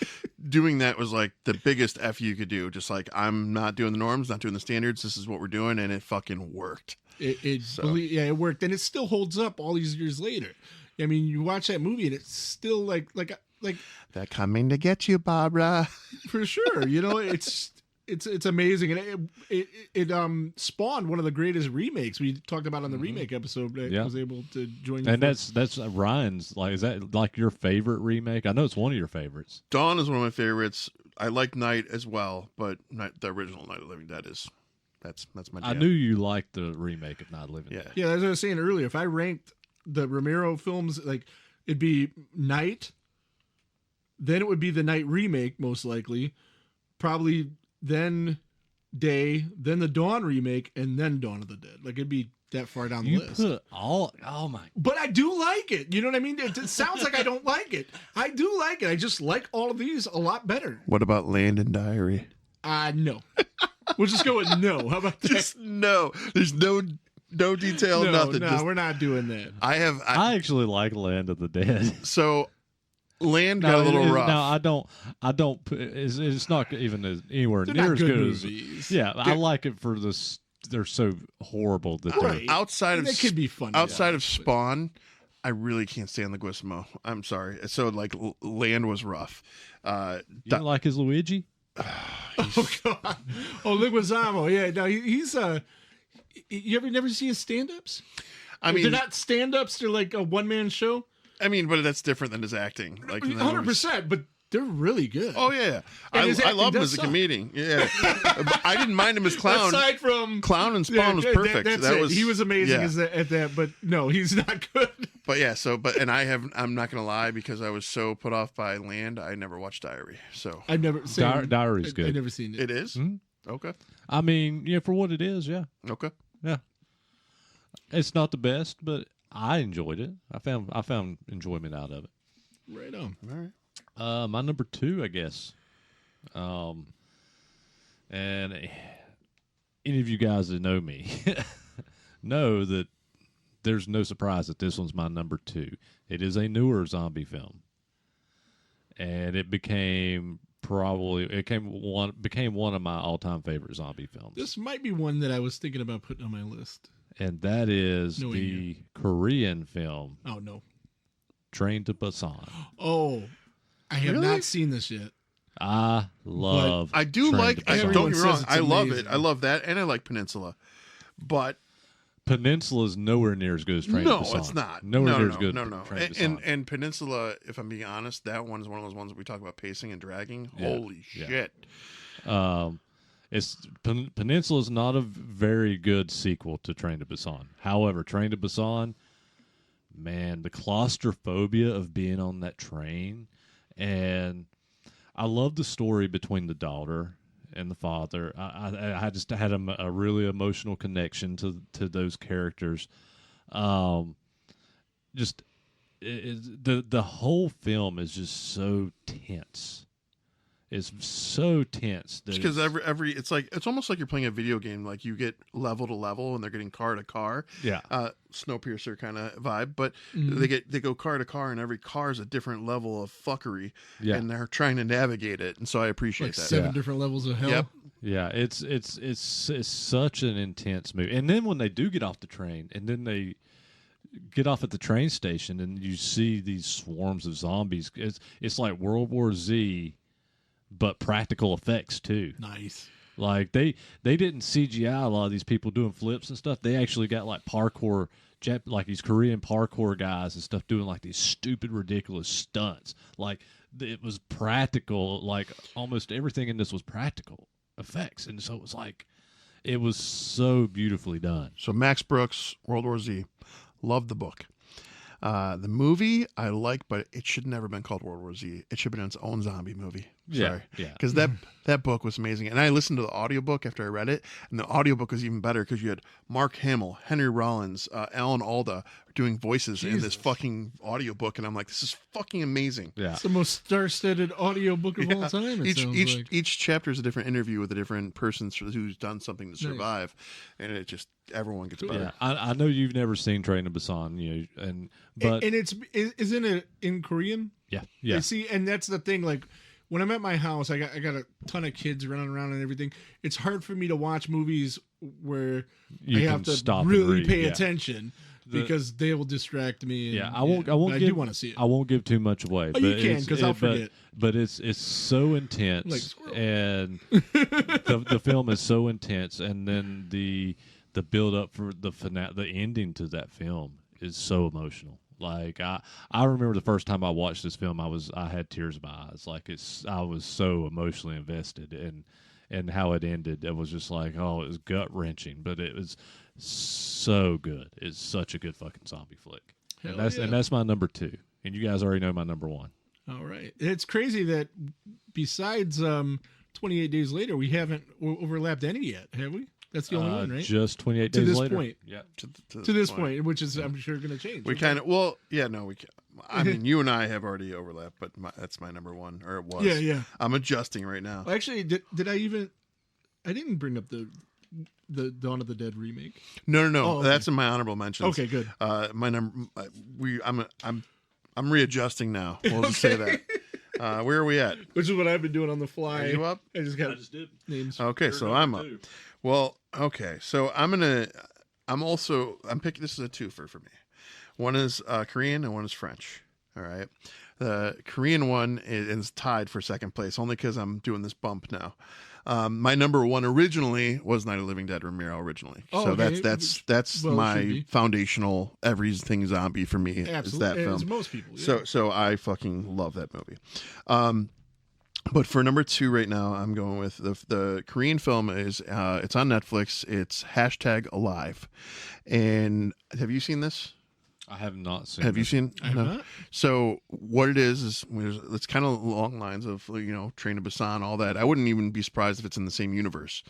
B: doing that was like the biggest F you could do. Just like, I'm not doing the norms, not doing the standards. This is what we're doing, and it fucking worked.
C: It worked, and it still holds up all these years later. I mean, you watch that movie, and it's still like
B: They're coming to get you, Barbara.
C: For sure. You know, it's amazing, and it spawned one of the greatest remakes we talked about on the remake episode. That was able to join you.
A: And that's Ryan's. Like, is that like your favorite remake? I know it's one of your favorites.
B: Dawn is one of my favorites. I like Night as well, but the original Night of the Living Dead is that's my jam.
A: I knew you liked the remake of Night of the Living Dead.
C: Yeah, as I was saying earlier, if I ranked the Romero films, like, it'd be Night, then it would be the Night remake, most likely, probably then Day, then the Dawn remake, and then Dawn of the Dead. Like, it'd be that far down the
A: You
C: list.
A: put all, oh my.
C: But I do like it. You know what I mean? It sounds like I don't like it. I do like it. I just like all of these a lot better.
B: What about Land and Diary?
C: No. We'll just go with no. How about that?
B: Just no. There's no detail, nothing.
C: No, we're not doing that.
A: I actually like Land of the Dead.
B: So Land got a little rough.
A: No, I don't. It's not even anywhere
C: They're
A: near
C: not
A: as
C: good
A: good
C: movies.
A: as. Yeah, I like it for this. They're so horrible that
C: Right.
B: outside of
C: It could be fun.
B: outside of Spawn, I really can't stand Leguizamo. I'm sorry. So like Land was rough.
A: you don't like his Luigi.
C: Oh God! Oh, Leguizamo. Yeah, no, he's You ever never see his stand-ups?
B: I mean,
C: they're not stand-ups. They're like a one-man show.
B: I mean, but that's different than his acting. Like
C: 100%. But they're really good.
B: Oh yeah,
C: And his
B: I
C: acting
B: love him
C: does
B: as a
C: suck.
B: comedian. Yeah, I didn't mind him as Clown.
C: Aside from
B: Clown and Spawn was perfect.
C: That's
B: that
C: it.
B: was
C: He was amazing
B: yeah.
C: at that. But no, he's not good.
B: But yeah, I'm not gonna lie, because I was so put off by Land, I never watched Diary. So
C: I've never seen.
A: Diary's good.
C: I've never seen it.
B: it is? Okay.
A: I mean, yeah, for what it is, yeah.
B: Okay.
A: Yeah. It's not the best, but I enjoyed it. I found enjoyment out of it.
C: Right on.
B: All right.
A: My number 2, I guess. And any of you guys that know me know that there's no surprise that this one's my number 2. It is a newer zombie film, and it became one of my all-time favorite zombie films.
C: This might be one that I was thinking about putting on my list.
A: And that is the Korean film.
C: Oh no,
A: Train to Busan.
C: Oh, I have not seen this yet.
A: I love.
B: I do
A: Train
B: like.
A: to Busan.
B: Don't get me wrong.
C: says it's
B: I love
C: amazing.
B: it. I love that, and I like Peninsula, but
A: Peninsula is nowhere near as good as Train
B: no,
A: to Busan.
B: it's not.
A: Nowhere near as good.
B: No,
A: as
B: no.
A: Train to Busan.
B: And Peninsula, if I'm being honest, that one is one of those ones that we talk about pacing and dragging.
A: Yeah.
B: Holy shit!
A: Peninsula is not a very good sequel to Train to Busan. However, Train to Busan, man, the claustrophobia of being on that train, and I love the story between the daughter and the father. I just had a really emotional connection to those characters. The whole film is just so tense. It's so tense
B: Because every it's almost like you're playing a video game. Like you get level to level, and they're getting car to car.
A: Yeah.
B: Snowpiercer kind of vibe, but
C: Mm-hmm.
B: they go car to car, and every car is a different level of fuckery,
A: Yeah.
B: and they're trying to navigate it. And so I appreciate
C: Like
B: that.
C: 7 different levels of hell.
B: Yep.
A: Yeah, it's such an intense movie. And then when they do get off the train, and then they get off at the train station, and you see these swarms of zombies, it's like World War Z, but practical effects too.
C: Nice.
A: Like they didn't CGI a lot of these people doing flips and stuff. They actually got like parkour, like these Korean parkour guys and stuff doing like these stupid, ridiculous stunts. Like it was practical. Like almost everything in this was practical effects, and so it was so beautifully done.
B: So Max Brooks, World War Z, loved the book. The movie I like, but it should never been called World War Z. It should have been its own zombie movie. Sorry.
A: Yeah.
B: Because that book was amazing. And I listened to the audiobook after I read it, and the audiobook was even better because you had Mark Hamill, Henry Rollins, Alan Alda doing voices in this fucking audiobook, and I'm like, this is fucking amazing.
A: Yeah.
C: It's the most star-studded audiobook of all time.
B: Each chapter is a different interview with a different person who's done something to survive, and it just everyone gets better.
A: Yeah, I know you've never seen Train to Busan, but
C: and isn't it in Korean?
A: yeah.
C: See, and that's the thing. Like when I'm at my house, I got a ton of kids running around and everything. It's hard for me to watch movies where
A: You
C: I
A: can
C: have to
A: stop and
C: really
A: read,
C: pay
A: yeah.
C: attention because they will distract me. And,
A: I won't.
C: but I
A: give,
C: do want to see it.
A: I won't give too much away.
C: Oh,
A: but
C: you can,
A: it's-
C: 'cause I'll forget.
A: But it's so intense,
C: Like squirrel.
A: and the film is so intense, and then the build up for the ending to that film is so emotional. Like I remember the first time I watched this film, I had tears in my eyes. Like I was so emotionally invested and how it ended. It was just like, oh, it was gut wrenching, but it was so good. It's such a good fucking zombie flick.
C: Hell
A: And that's my number 2. And you guys already know my number 1.
C: All right. It's crazy that besides 28 Days Later, we haven't overlapped any yet, have we? That's the only one, right?
A: Just 28
C: To
A: days
C: this
A: later.
C: point.
A: Yeah.
C: To this point, which is, I'm sure, going to change.
B: We kind of we can. I mean, you and I have already overlapped, but that's my number 1, or it was.
C: Yeah.
B: I'm adjusting right now.
C: Well, actually, did I even? I didn't bring up the Dawn of the Dead remake.
B: No.
C: Oh, okay.
B: That's in my honorable mentions.
C: Okay, good.
B: My number. I'm readjusting now. We'll just say that. Where are we at?
C: Which is what I've been doing on the fly.
B: Are you up?
C: I just got
A: did.
C: names.
B: Okay, so I'm up. Well, okay, so I'm picking. This is a twofer for me. One is Korean and one is French. All right, the Korean one is tied for second place only because I'm doing this bump now. My number 1 originally was Night of the Living Dead, Romero originally.
C: Oh,
B: so
C: okay.
B: that's
C: Well, it should
B: my
C: be.
B: foundational everything zombie for me.
C: Absolutely.
B: Is that film.
C: As most people. Yeah.
B: So I fucking love that movie. But for number 2 right now, I'm going with the Korean film is it's on Netflix. It's #Alive. And have you seen this?
A: I have not seen.
B: Have you
A: this.
B: seen?
C: I have not.
B: So what it is it's kind of along lines of Train to Busan, all that. I wouldn't even be surprised if it's in the same universe.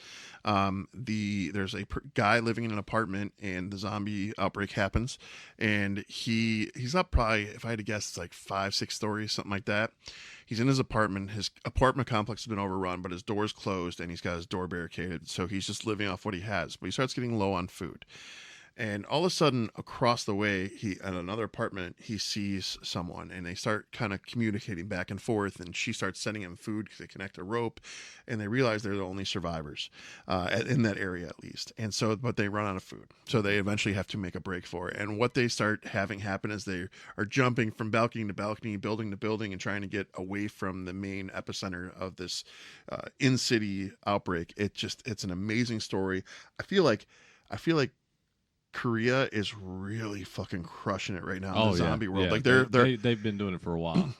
B: There's a guy living in an apartment, and the zombie outbreak happens, and he's up probably, if I had to guess, it's like 5-6 stories, something like that. He's in his apartment. His apartment complex has been overrun, but his door's closed, and he's got his door barricaded. So he's just living off what he has. But he starts getting low on food. And all of a sudden, across the way, at another apartment, he sees someone, and they start kind of communicating back and forth. And she starts sending him food because they connect a rope, and they realize they're the only survivors in that area, at least. And so, but they run out of food, so they eventually have to make a break for it. And what they start having happen is they are jumping from balcony to balcony, building to building, and trying to get away from the main epicenter of this in-city outbreak. It's an amazing story. I feel like Korea is really fucking crushing it right now in the zombie world.
A: Yeah.
B: Like
A: they've been doing it for a while.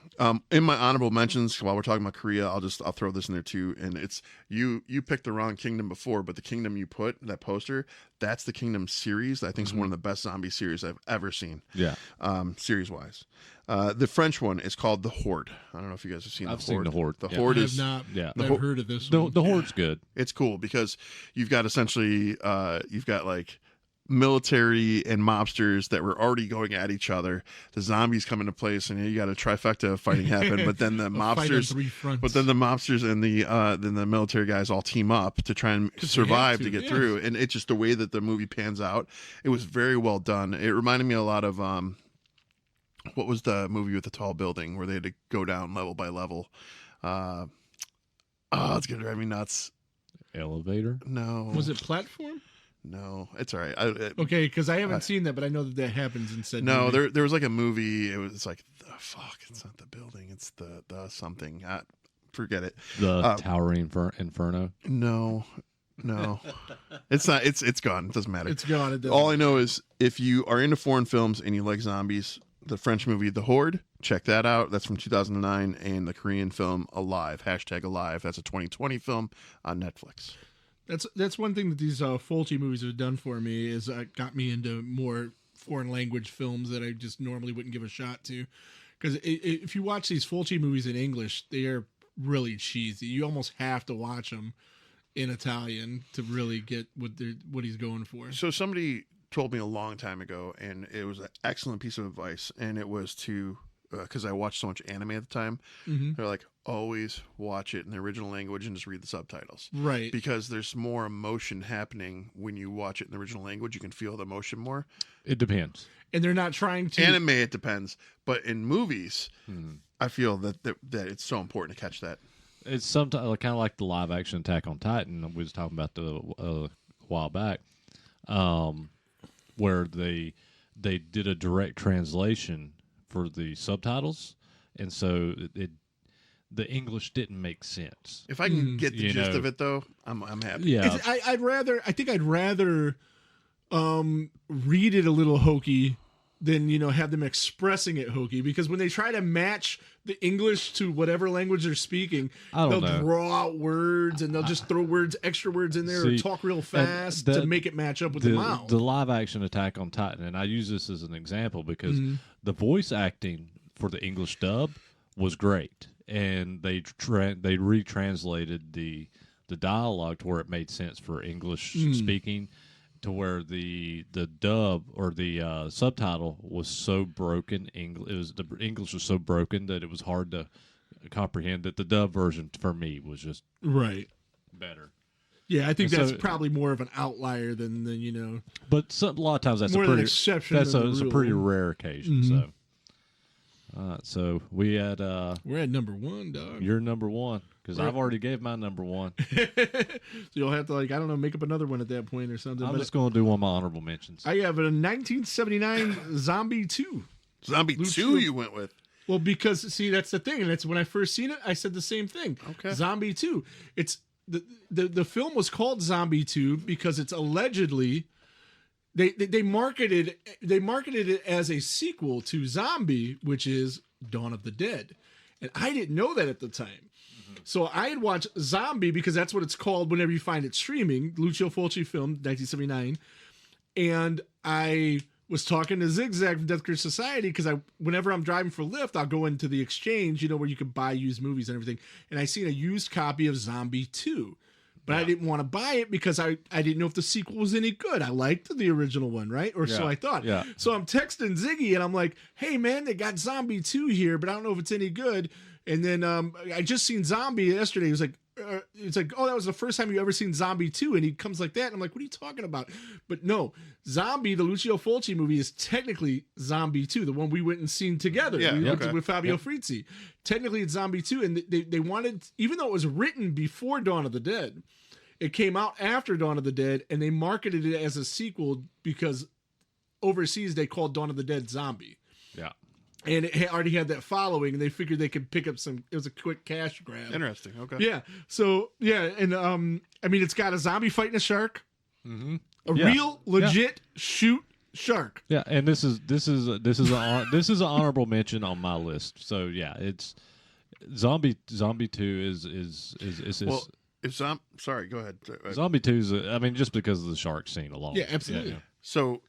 B: In my honorable mentions, while we're talking about Korea, I'll throw this in there too. And it's you picked the wrong kingdom before, but the kingdom you put that poster, that's the Kingdom series. That I think is one of the best zombie series I've ever seen.
A: Yeah.
B: Series wise. The French one is called The Horde. I don't know if you guys have seen
A: I've
B: The
A: seen
B: Horde.
A: The Horde.
B: The
A: Yeah.
B: Horde
C: I
B: is
C: have not.
A: Yeah.
C: I've heard of this
A: The
C: one.
A: Horde's good.
B: It's cool because you've got essentially you've got like military and mobsters that were already going at each other. The zombies come into place, and you got a trifecta of fighting happen. But then the mobsters, and the military guys all team up to try and survive to get through. And it's just the way that the movie pans out. It was very well done. It reminded me a lot of what was the movie with the tall building where they had to go down level by level. It's gonna drive me nuts.
A: Elevator?
B: No.
C: Was it Platform?
B: No, it's all right.
C: Okay, because I haven't seen that, but I know that happens in said
B: no,
C: movie.
B: there was like a movie. It was like it's not the building. It's the something. Forget it.
A: The Towering Inferno?
B: No, it's not. It's gone. It doesn't matter.
C: It's gone. It doesn't.
B: All I know is if you are into foreign films and you like zombies, the French movie The Horde, check that out. That's from 2009, and the Korean film Alive #Alive. That's a 2020 film on Netflix.
C: That's one thing that these Fulci movies have done for me is got me into more foreign language films that I just normally wouldn't give a shot to. Because if you watch these Fulci movies in English, they are really cheesy. You almost have to watch them in Italian to really get what he's going for.
B: So somebody told me a long time ago, and it was an excellent piece of advice, and it was to because I watched so much anime at the time.
C: Mm-hmm.
B: They're like, always watch it in the original language and just read the subtitles.
C: Right.
B: Because there's more emotion happening when you watch it in the original language. You can feel the emotion more.
A: It depends.
C: And they're not trying to...
B: Anime, it depends. But in movies, I feel that it's so important to catch that.
A: It's sometimes kind of like the live action Attack on Titan we was talking about a while back, where they did a direct translation for the subtitles, and so the English didn't make sense.
B: If I can get the gist of it, though, I'm happy.
A: Yeah,
C: I think I'd rather read it a little hokey than have them expressing it hokey, because when they try to match the English to whatever language they're speaking, they'll draw out words and they'll just throw extra words in there, or talk real fast to make it match up with the mouth.
A: The live action Attack on Titan, and I use this as an example because the voice acting for the English dub was great, and they retranslated the dialogue to where it made sense for English speaking, to where the dub or the subtitle was so broken. The English was so broken that it was hard to comprehend. That the dub version for me was just better.
C: Yeah, I think that's probably more of an outlier than.
A: But a lot of times that's
C: more
A: a pretty
C: exception.
A: It's a pretty rare occasion. So. So we had
C: we're at number one, dog.
A: You're number one because I've already gave my number one.
C: So you'll have to make up another one at that point or something.
A: I'm just going to do one of my honorable mentions.
C: I have a 1979 Zombie 2.
B: Zombie 2 you went with.
C: Well, because that's the thing, and that's when I first seen it. I said the same thing.
B: Okay.
C: Zombie 2. It's the film was called Zombie 2 because it's allegedly. They marketed it as a sequel to Zombie, which is Dawn of the Dead, and I didn't know that at the time. So I had watched Zombie because that's what it's called whenever you find it streaming. Lucio Fulci film, 1979, and I was talking to Zigzag from Death Curse Society because whenever I'm driving for Lyft, I'll go into the exchange, where you can buy used movies and everything, and I seen a used copy of Zombie 2. But I didn't want to buy it because I didn't know if the sequel was any good. I liked the original one, right? Or so I thought.
A: Yeah.
C: So I'm texting Ziggy and I'm like, hey, man, they got Zombie 2 here, but I don't know if it's any good. And then I just seen Zombie yesterday. He was like, it's like, oh, that was the first time you ever seen Zombie 2, and he comes like that, and I'm like, what are you talking about? But no, Zombie, the Lucio Fulci movie, is technically Zombie 2, the one we went and seen together.
B: Yeah,
C: we went
B: okay.
C: with Fabio Frizzi. Technically, it's Zombie 2, and they wanted, even though it was written before Dawn of the Dead, it came out after Dawn of the Dead, and they marketed it as a sequel because overseas they called Dawn of the Dead Zombie.
A: Yeah.
C: And it already had that following, and they figured they could pick up some. It was a quick cash grab.
B: Interesting. Okay.
C: Yeah. So yeah, and I mean, it's got a zombie fighting a shark, a
A: Yeah.
C: real legit shoot shark.
A: Yeah, and this is an honorable mention on my list. So yeah, it's Zombie 2 is
B: Well, if sorry, go ahead.
A: Zombie 2 is I mean just because of the shark scene alone.
C: Yeah, absolutely.
B: So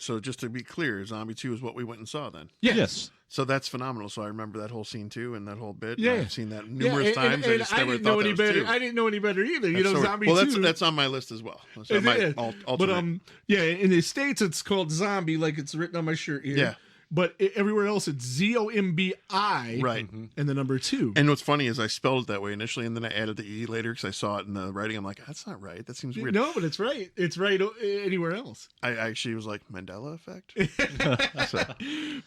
B: so just to be clear, Zombie 2 is what we went and saw then.
A: Yes.
B: So that's phenomenal. So I remember that whole scene too, and that whole bit.
C: Yeah.
B: I've seen that numerous times.
C: And
B: I just
C: I
B: never
C: didn't
B: thought
C: know
B: that
C: any
B: was
C: better.
B: two.
C: I didn't know any better either. You
B: That's
C: know,
B: so-
C: Zombie
B: well,
C: 2.
B: that's on my list as well. So
C: Is it?
B: alternate.
C: But yeah, in the States it's called Zombie, like it's written on my shirt here.
B: Yeah.
C: But everywhere else it's ZOMBI,
B: Right.
C: and the number 2.
B: And what's funny is I spelled it that way initially, and then I added the E later because I saw it in the writing. I'm like, that's not right. That seems weird.
C: No, but it's right. It's right anywhere else.
B: I actually was like, Mandela effect?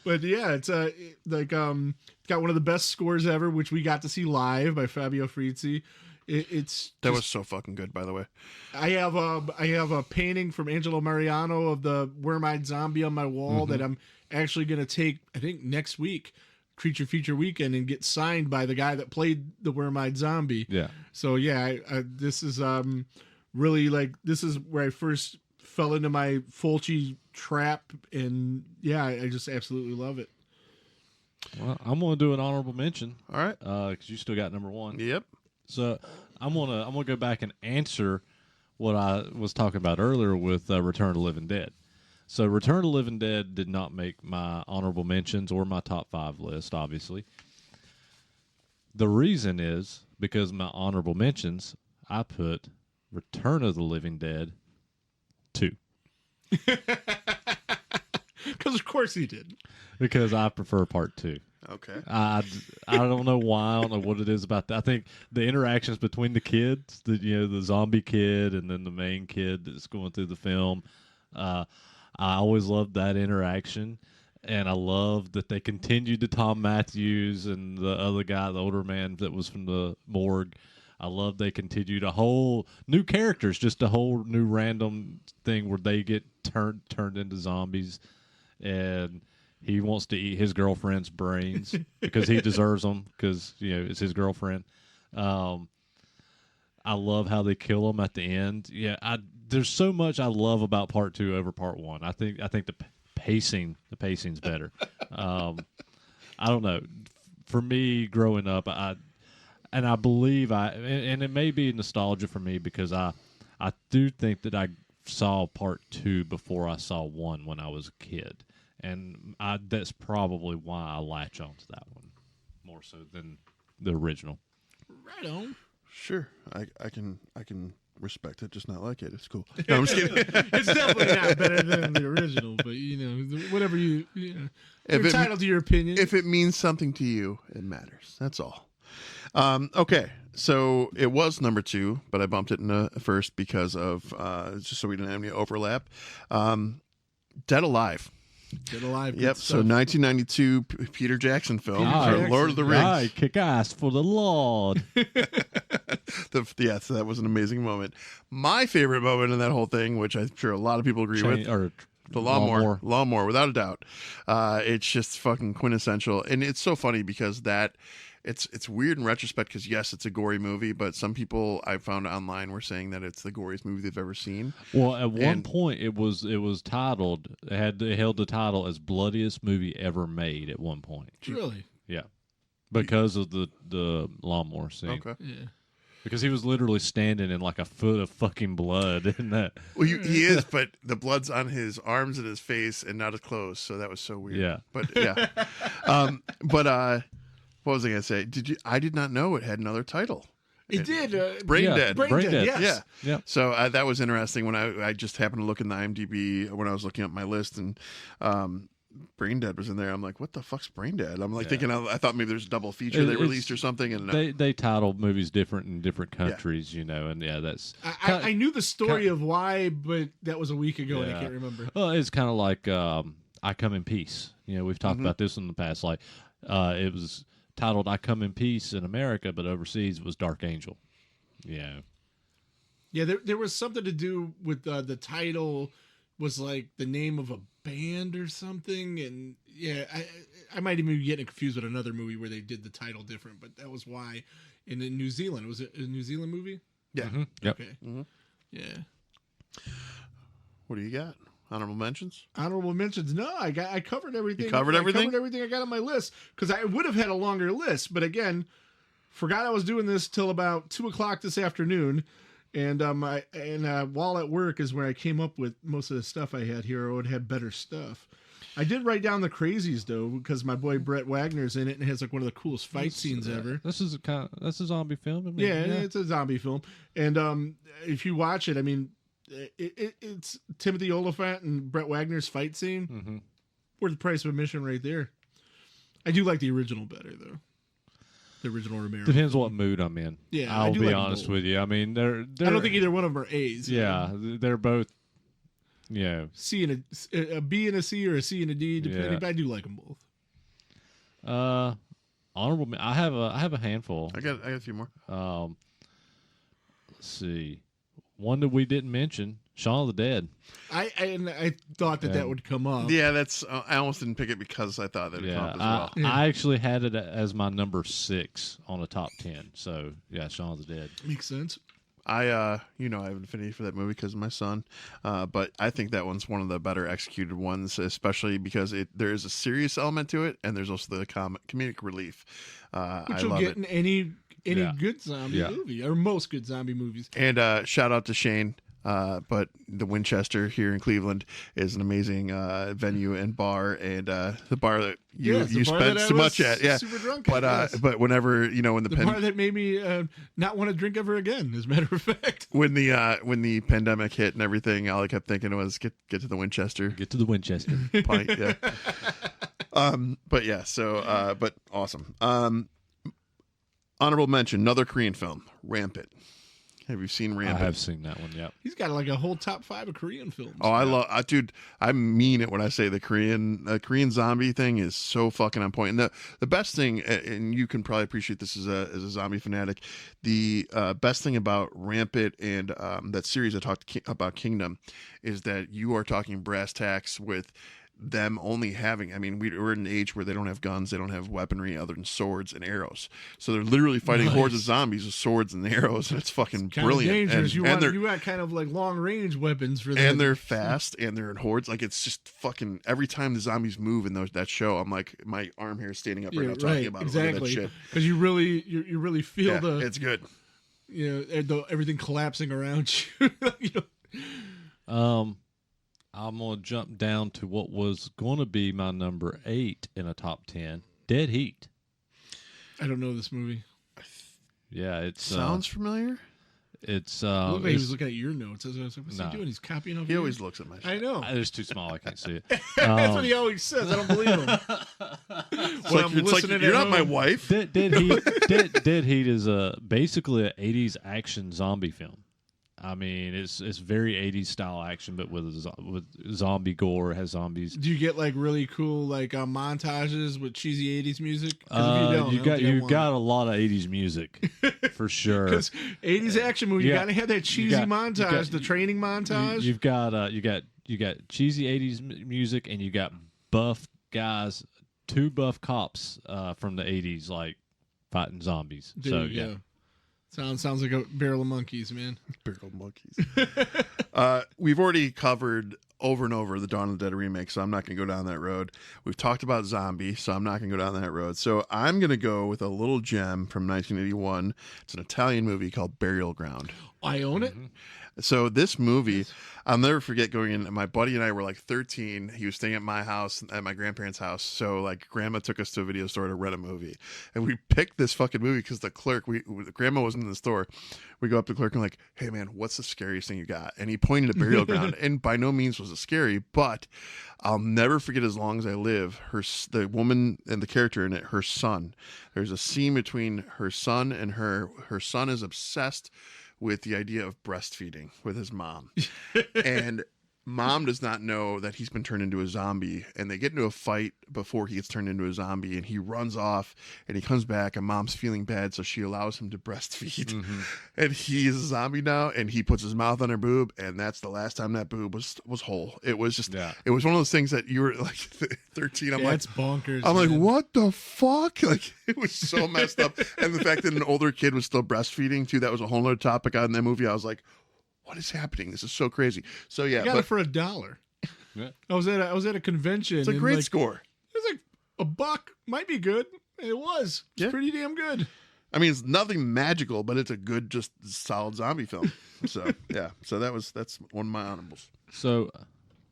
C: But yeah, it's got one of the best scores ever, which we got to see live by Fabio Frizzi.
B: That was so fucking good, by the way.
C: I have a painting from Angelo Mariano of the worm-eyed zombie on my wall that I'm actually going to take, I think, next week, Creature Feature Weekend, and get signed by the guy that played the worm-eyed zombie.
A: Yeah.
C: So yeah, this is really like, this is where I first fell into my Fulci trap, and yeah, I just absolutely love it.
A: Well, I'm gonna do an honorable mention.
B: All right.
A: Because you still got number 1.
B: Yep.
A: So I'm gonna go back and answer what I was talking about earlier with Return of the Living Dead. So Return of the Living Dead did not make my honorable mentions or my top 5 list, obviously. The reason is because my honorable mentions, I put Return of the Living Dead 2.
C: Because of course he did.
A: Because I prefer part 2.
B: Okay.
A: I don't know why. I don't know what it is about that. I think the interactions between the kids, the zombie kid and then the main kid that's going through the film, I always loved that interaction, and I love that they continued to Tom Matthews and the other guy, the older man that was from the morgue. I love they continued a whole new characters, just a whole new random thing where they get turned into zombies, and he wants to eat his girlfriend's brains because he deserves them because it's his girlfriend. I love how they kill him at the end. Yeah, there's so much I love about part 2 over part 1. I think the pacing's better. I don't know. For me, growing up, I believe and it may be nostalgia for me because I do think that I saw part 2 before I saw 1 when I was a kid, and that's probably why I latch onto that one more so than the original.
C: Right on.
B: Sure. I can respect it, just not like it. It's cool. No, I'm just kidding.
C: It's definitely not better than the original, but whatever you're entitled to your opinion.
B: If it means something to you, it matters. That's all. Okay, so it was number 2, but I bumped it in first because of just so we didn't have any overlap. Dead Alive.
C: Get Alive.
B: Yep. So 1992 Peter Jackson film,
C: Jackson.
B: Lord of the Rings.
A: Aye, kick ass for the Lord.
B: So that was an amazing moment. My favorite moment in that whole thing, which I'm sure a lot of people agree with, the lawnmower, without a doubt. It's just fucking quintessential, and it's so funny because it's weird in retrospect because yes, it's a gory movie, but some people I found online were saying that it's the goriest movie they've ever seen.
A: Well, at one point it was titled. It held the title as bloodiest movie ever made at one point.
C: Really?
A: Yeah, because of the lawnmower scene.
B: Okay.
C: Yeah.
A: Because he was literally standing in like a foot of fucking blood in that.
B: Well, he is, but the blood's on his arms and his face and not his clothes, so that was so weird.
A: Yeah.
B: But yeah. What was I gonna say? I did not know it had another title.
C: It did.
B: Brain
A: Yeah,
B: Dead.
C: Brain Dead,
A: Dead.
C: yes.
A: Yeah.
B: So that was interesting when I just happened to look in the IMDb when I was looking up my list, and Brain Dead was in there. I'm like, what the fuck's Brain Dead? I'm like thinking, I thought maybe there's a double feature they released or something. And
A: they title movies different in different countries, you know, and that's.
C: I knew the story of why, but that was a week ago and I can't remember.
A: Well, it's kind of like I Come in Peace. You know, we've talked about this in the past. Like, it was titled I Come in Peace in America, but overseas it was Dark Angel. Yeah.
C: Yeah, there was something to do with the title was like the name of a band or something, and I might even be getting confused with another movie where they did the title different, but that was why. And in New Zealand, was it a New Zealand movie?
B: Yeah.
A: Mm-hmm. Yep.
C: Okay.
B: Mm-hmm.
C: Yeah.
B: What do you got? Honorable mentions?
C: Honorable mentions? No, I covered everything.
B: You covered everything?
C: I covered everything I got on my list because I would have had a longer list, but again, forgot I was doing this till about 2:00 this afternoon. And while at work is where I came up with most of the stuff I had here. I would have better stuff. I did write down the crazies though, because my boy Brett Wagner's in it and has like one of the coolest fight scenes ever.
A: That's a zombie film. I mean,
C: yeah, it's a zombie film. And if you watch it, I mean, it's Timothy Olyphant and Brett Wagner's fight scene.
A: Mm-hmm.
C: Worth the price of admission right there. I do like the original better though. The original Romero.
A: Depends what mood I'm in.
C: Yeah,
A: I'll be
C: like
A: honest with you. I mean, they're
C: I don't think either one of them are A's.
A: Yeah, they're both. Yeah,
C: C and a B and a C or a C and a D, depending.
A: Yeah.
C: But I do like them both.
A: Honorable. I have a handful.
B: I got a few more.
A: Let's see. One that we didn't mention, Shaun of the Dead.
C: I thought that would come up.
B: Yeah, that's. I almost didn't pick it because I thought that would come up as well.
A: I actually had it as my number 6 on a top 10. So yeah, Shaun of the Dead
C: Makes sense.
B: I have an affinity for that movie because of my son, but I think that one's one of the better executed ones, especially because there is a serious element to it, and there's also the comedic relief.
C: Which you'll get in any good zombie
A: Yeah.
C: movie, or most good zombie movies.
B: And shout out to Shane. But the Winchester here in Cleveland is an amazing venue and bar, and the bar that you spent so much at,
C: super drunk
B: But
C: at, yes.
B: but whenever when
C: the bar that made me not want to drink ever again, as a matter of fact.
B: when the pandemic hit and everything, all I kept thinking was get to the Winchester,
A: Get to the Winchester.
B: pint, yeah. But yeah, so but awesome. Honorable mention, another Korean film, Rampant. Have you seen Rampant?
A: I have seen that one. Yep.
C: He's got like a whole top 5 of Korean films.
B: Oh, I love, dude. I mean it when I say the Korean zombie thing is so fucking on point. And the best thing, and you can probably appreciate this as a zombie fanatic, the best thing about Rampant and that series I talked about Kingdom is that you are talking brass tacks with them only having, I mean, we're in an age where they don't have guns, they don't have weaponry other than swords and arrows, so they're literally fighting hordes of zombies with swords and arrows, and it's fucking brilliant.
C: Dangerous.
B: And
C: You got kind of like long range weapons for them,
B: and they're fast, and they're in hordes. Like, it's just fucking every time the zombies move in that show, I'm like, my arm hair is standing up right now talking about
C: exactly.
B: it. That shit,
C: because you really feel
B: it's good.
C: Everything collapsing around you.
A: I'm going to jump down to what was going to be my number 8 in a top 10, Dead Heat.
C: I don't know this movie.
A: Yeah, it
B: sounds familiar.
A: It's
C: looked like he was looking at your notes. What's he doing? He's copying off.
B: He always looks at my shit.
C: I know.
A: It's too small. I can't see it.
C: That's what he always says. I don't believe him.
B: It's like you're not my wife.
A: Dead Heat is basically an 80s action zombie film. I mean, it's very 80s style action, but with zombie gore. It has zombies.
C: Do you get like really cool like montages with cheesy 80s music? If
A: You got a lot of 80s music for sure.
C: Because 80s action movie, you got to have that cheesy montage, the training montage.
A: You got cheesy 80s music, and you got buff guys, 2 buff cops from the 80s, like fighting zombies.
C: Dude,
A: so yeah.
C: Sounds like a barrel of monkeys, man.
B: Barrel of monkeys. We've already covered over and over the Dawn of the Dead remake, so I'm not going to go down that road. We've talked about Zombie, so I'm not going to go down that road. So I'm going to go with a little gem from 1981. It's an Italian movie called Burial Ground.
C: I own it.
B: So this movie, I'll never forget going in. My buddy and I were like 13. He was staying at my house, at my grandparents' house. So like grandma took us to a video store to rent a movie. And we picked this fucking movie because the clerk, grandma wasn't in the store. we go up to the clerk and like, hey man, what's the scariest thing you got? And he pointed at burial ground, and by no means was it scary, but I'll never forget as long as I live. The woman and the character in it, her son. There's a scene between her son and her. Her son is obsessed with the idea of breastfeeding with his mom, and mom does not know that he's been turned into a zombie, and they get into a fight before he gets turned into a zombie, and he runs off and he comes back, and mom's feeling bad, so she allows him to breastfeed. And he is a zombie now, and he puts his mouth on her boob, and that's the last time that boob was whole. It was just it was one of those things that you were like 13. I'm like,
C: it's bonkers.
B: I'm like, what the fuck? Like, it was so messed up. And the fact that an older kid was still breastfeeding too, that was a whole other topic on that movie. I was like, what is happening? This is so crazy. So yeah,
C: I got it for $1.
A: Yeah.
C: I was at a convention.
B: It's a great score.
C: It was like $1. Might be good. It was. It's pretty damn good.
B: I mean, it's nothing magical, but it's a good, just solid zombie film. So yeah. So that's one of my honorables.
A: So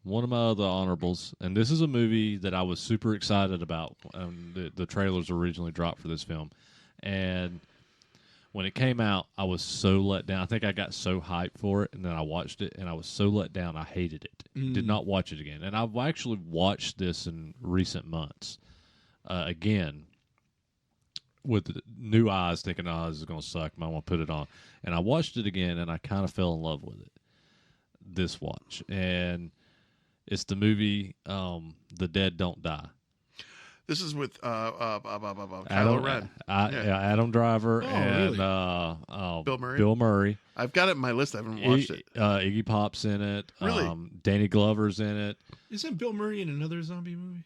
A: one of my other honorables, and this is a movie that I was super excited about. The trailers originally dropped for this film, and when it came out, I was so let down. I think I got so hyped for it, and then I watched it, and I was so let down, I hated it. Did not watch it again. And I've actually watched this in recent months again with new eyes, thinking, oh, this is going to suck. I want to put it on. And I watched it again, and I kind of fell in love with it this watch. And it's the movie The Dead Don't Die.
B: This is with Kylo Ren.
A: Adam Driver and
B: Bill Murray.
A: Bill Murray.
B: I've got it in my list. I haven't watched it.
A: Iggy Pop's in it.
B: Really?
A: Danny Glover's in it.
C: Isn't Bill Murray in another zombie movie?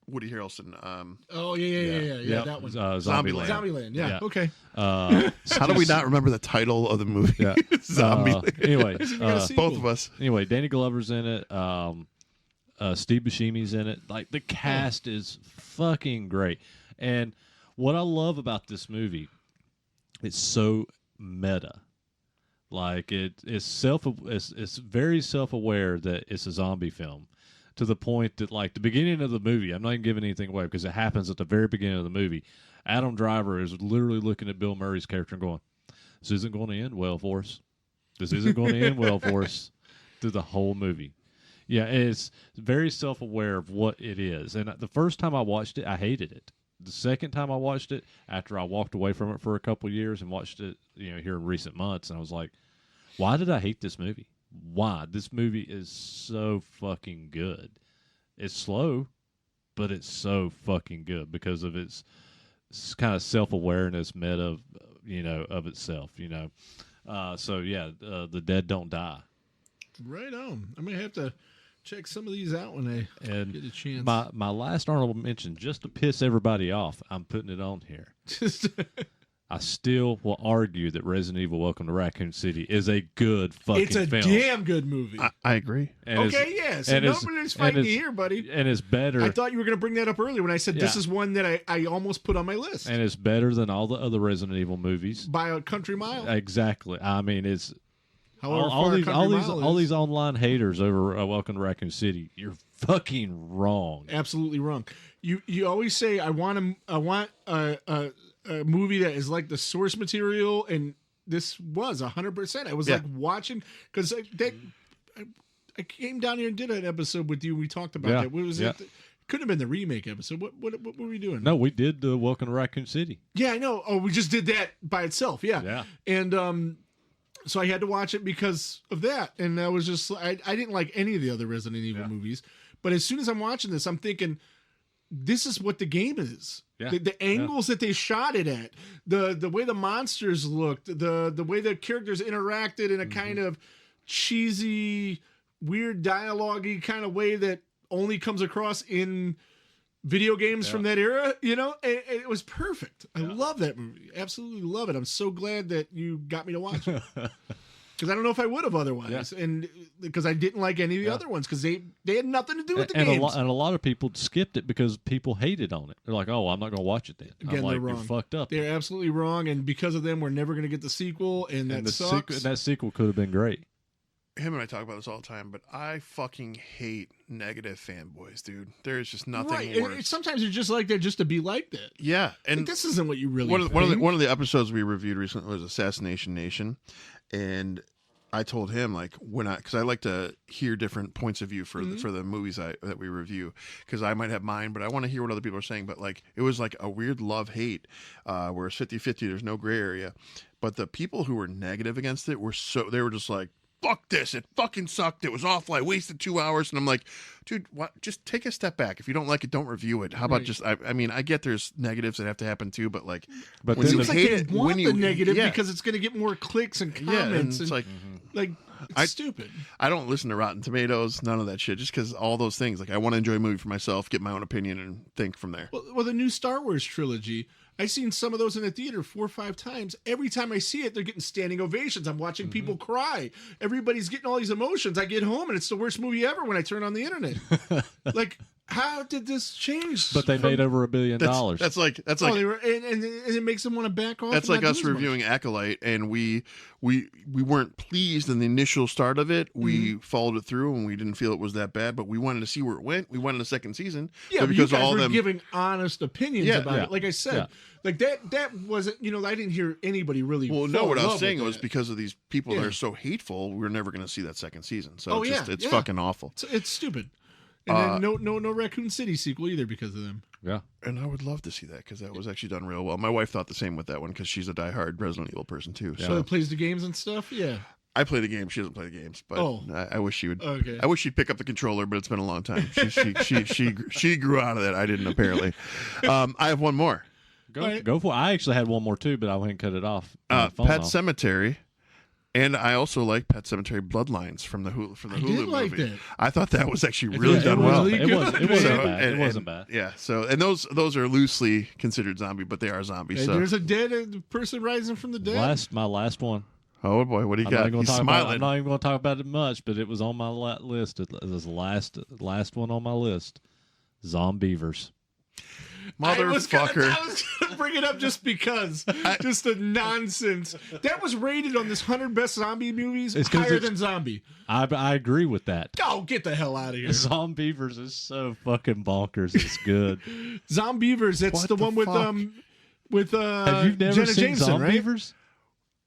B: Woody Harrelson.
C: Yeah, that one.
B: Zombieland.
C: Zombieland. Yeah. Okay.
B: How do we not remember the title of the movie?
A: Yeah.
B: Zombieland.
A: Anyway,
B: both of us.
A: Anyway, Danny Glover's in it. Steve Buscemi's in it. Like, the cast is fucking great. And what I love about this movie, it's so meta. Like, it's very self-aware that it's a zombie film, to the point that, like, the beginning of the movie, I'm not even giving anything away because it happens at the very beginning of the movie. Adam Driver is literally looking at Bill Murray's character and going, this isn't going to end well for us. This isn't going to end well for us, through the whole movie. Yeah, it's very self-aware of what it is. And the first time I watched it, I hated it. The second time I watched it, after I walked away from it for a couple of years and watched it, here in recent months, and I was like, why did I hate this movie? Why? This movie is so fucking good. It's slow, but it's so fucking good because of its kind of self-awareness meta of itself, So yeah, The Dead Don't Die.
C: Right on. I may have to check some of these out when I get a chance.
A: My last honorable mention, just to piss everybody off, I'm putting it on here. I still will argue that Resident Evil Welcome to Raccoon City is a good fucking film.
C: It's a damn good movie.
B: I agree.
C: And so nobody's fighting you here, buddy.
A: And it's better.
C: I thought you were going to bring that up earlier when I said this is one that I almost put on my list.
A: And it's better than all the other Resident Evil movies.
C: By a country mile.
A: Exactly. I mean, it's...
C: However
A: all these online haters over Welcome to Raccoon City, you're fucking wrong.
C: Absolutely wrong. You always say I want a movie that is like the source material, and this was 100%. I was like watching because I came down here and did an episode with you. We talked about that. What was it? Couldn't have been the remake episode. What were we doing?
A: No, we did Welcome to Raccoon City.
C: Yeah, I know. Oh, we just did that by itself.
A: Yeah.
C: And so I had to watch it because of that. And I was just, I didn't like any of the other Resident Evil movies. But as soon as I'm watching this, I'm thinking, this is what the game is. Yeah. The angles that they shot it at, the way the monsters looked, the way the characters interacted in a kind of cheesy, weird dialogue-y kind of way that only comes across in video games from that era, it was perfect. I love that movie. Absolutely love it. I'm so glad that you got me to watch it. Because I don't know if I would have otherwise. And because I didn't like any of the other ones because they had nothing to do with the games.
A: And a lot of people skipped it because people hated on it. They're like, oh, I'm not going to watch it then.
C: Again, they're wrong.
A: You're fucked up.
C: They're absolutely wrong. And because of them, we're never going to get the sequel. And that sucks.
A: That sequel could have been great.
B: him and I talk about this all the time, but I fucking hate negative fanboys, dude. There's just nothing worse.
C: And sometimes you're just like that just to be like that.
B: Yeah, and
C: like, this isn't what you really
B: one of the episodes we reviewed recently was Assassination Nation, and I told him like because I like to hear different points of view for the movies that we review, because I might have mine, but I want to hear what other people are saying. But like it was like a weird love hate, where it's 50-50. There's no gray area, but the people who were negative against it they were just like, fuck this, it fucking sucked, it was awful, I wasted 2 hours. And I'm like, dude, what? Just take a step back. If you don't like it, don't review it. How about just I mean, I get there's negatives that have to happen too, but like,
C: when you hate it, want the negative because it's going to get more clicks and comments,
B: and it's
C: like it's stupid.
B: I don't listen to Rotten Tomatoes, none of that shit, just because all those things. Like, I want to enjoy a movie for myself, get my own opinion, and think from there.
C: Well, the new Star Wars trilogy, I've seen some of those in the theater 4 or 5 times. Every time I see it, they're getting standing ovations. I'm watching people cry. Everybody's getting all these emotions. I get home, and it's the worst movie ever when I turn on the internet. Like, how did this change?
A: But they made over $1 billion.
B: That's like and
C: it makes them want to back off.
B: That's like us reviewing Acolyte, and we weren't pleased in the initial start of it. We followed it through, and we didn't feel it was that bad, but we wanted to see where it went. We wanted a second season.
C: Yeah, but because you guys were giving honest opinions about it. Like I said, like that wasn't, I didn't hear anybody really.
B: Well, no, what I was saying was because of these people that are so hateful, we're never going to see that second season. So it's fucking awful.
C: It's stupid. And then no Raccoon City sequel either because of them.
A: Yeah.
B: And I would love to see that, because that was actually done real well. My wife thought the same with that one, because she's a diehard Resident Evil person too.
C: So it plays the games and stuff? Yeah.
B: I play the game. She doesn't play the games, but I wish she would.
C: Okay.
B: I wish she'd pick up the controller, but it's been a long time. She grew out of that. I didn't, apparently. I have one more.
A: Go for it. I actually had one more too, but I went and cut it off.
B: Pet Sematary. And I also like Pet Sematary Bloodlines from the Hulu
C: like
B: movie.
C: That.
B: I thought that was actually really done well.
A: It wasn't bad. It wasn't bad.
B: Yeah. So, and those are loosely considered zombie, but they are zombies. So
C: there's a dead person rising from the dead.
A: My last one.
B: Oh boy, what do you got? He's smiling.
A: I'm not even going to talk about it much, but it was on my list. It was the last one on my list. Zombievers.
B: Motherfucker.
C: I was gonna bring it up just because. Just the nonsense. That was rated on this 100 best zombie movies higher than Zombie.
A: I agree with that.
C: Oh, get the hell out of here.
A: Zombievers is so fucking bonkers. It's good.
C: Zombievers, that's the one with
A: Have you never
C: Jenna
A: seen
C: Jameson,
A: Zombievers?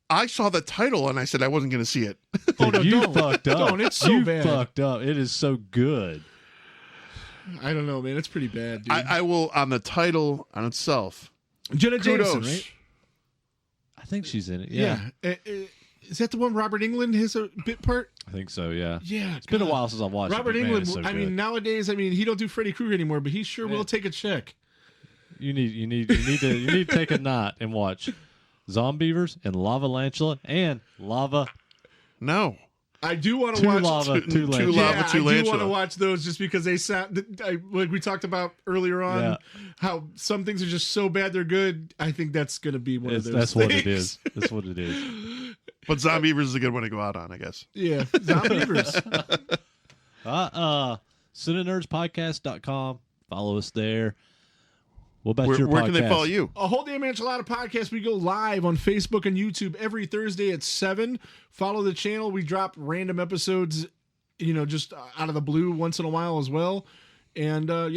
B: I saw the title and I said I wasn't going to see it.
C: Oh, no,
A: you fucked up.
C: Don't. It's so bad.
A: You fucked up. It is so good.
C: I don't know, man. It's pretty bad, dude.
B: I will, on the title on itself.
C: Jenna Jameson, right?
A: I think she's in it. Yeah.
C: Is that the one Robert Englund has a bit part?
A: I think so, yeah.
C: Yeah.
A: It's been a while since I've watched
C: Robert
A: it.
C: Englund,
A: so
C: nowadays, he don't do Freddy Krueger anymore, but he sure will take a check.
A: You need to take a night and watch Zombievers and Lavalantula and Lava.
B: No.
C: I do want to watch
A: Lava, two Lantula.
C: Yeah, I do want to watch those just because they sound like we talked about earlier on. How some things are just so bad they're good. I think that's going to be one of those.
A: That's
C: things.
A: what it is. That's what it is.
B: But Zombievers is a good one to go out on, I guess.
C: Yeah, Zombievers.
A: CineNerdsPodcast.com. Follow us there. What about your podcast?
B: Where can they follow you?
C: A Whole Damn Enchilada podcast. We go live on Facebook and YouTube every Thursday at 7. Follow the channel. We drop random episodes, just out of the blue once in a while as well. And that's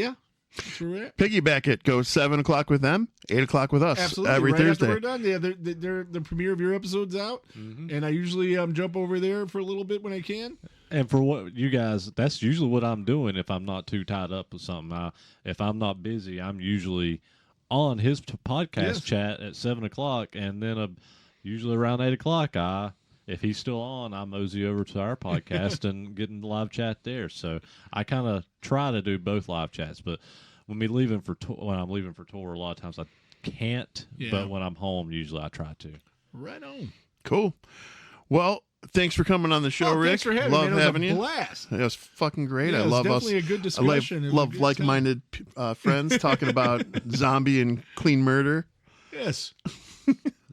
C: where we're at.
B: Piggyback it. Go 7 o'clock with them, 8 o'clock with us.
C: Absolutely.
B: Every
C: right
B: Thursday.
C: After we're done. Yeah, they're the premiere of your episode's out. Mm-hmm. And I usually jump over there for a little bit when I can.
A: And for what you guys, that's usually what I'm doing if I'm not too tied up with something. If I'm not busy, I'm usually on his podcast chat at 7 o'clock, and then usually around 8 o'clock, if he's still on, I mosey over to our podcast and get in the live chat there. So I kind of try to do both live chats, but when I'm leaving for tour, a lot of times I can't. Yeah. But when I'm home, usually I try to.
C: Right on.
B: Cool. Well, thanks for coming on the show, Rick.
C: Thanks for having
B: me. Love having you.
C: Blast.
B: It was fucking great.
C: Yeah,
B: I love
C: definitely
B: us.
C: A good discussion.
B: I love like-minded friends talking about zombie and clean murder.
C: Yes.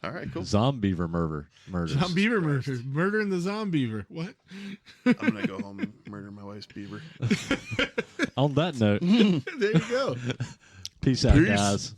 B: All right, cool.
A: Zombiever murder.
C: Zombiever murder. Murder in the Zombiever. What?
B: I'm going to go home and murder my wife's beaver.
A: On that note.
C: There you go.
A: Peace out, guys.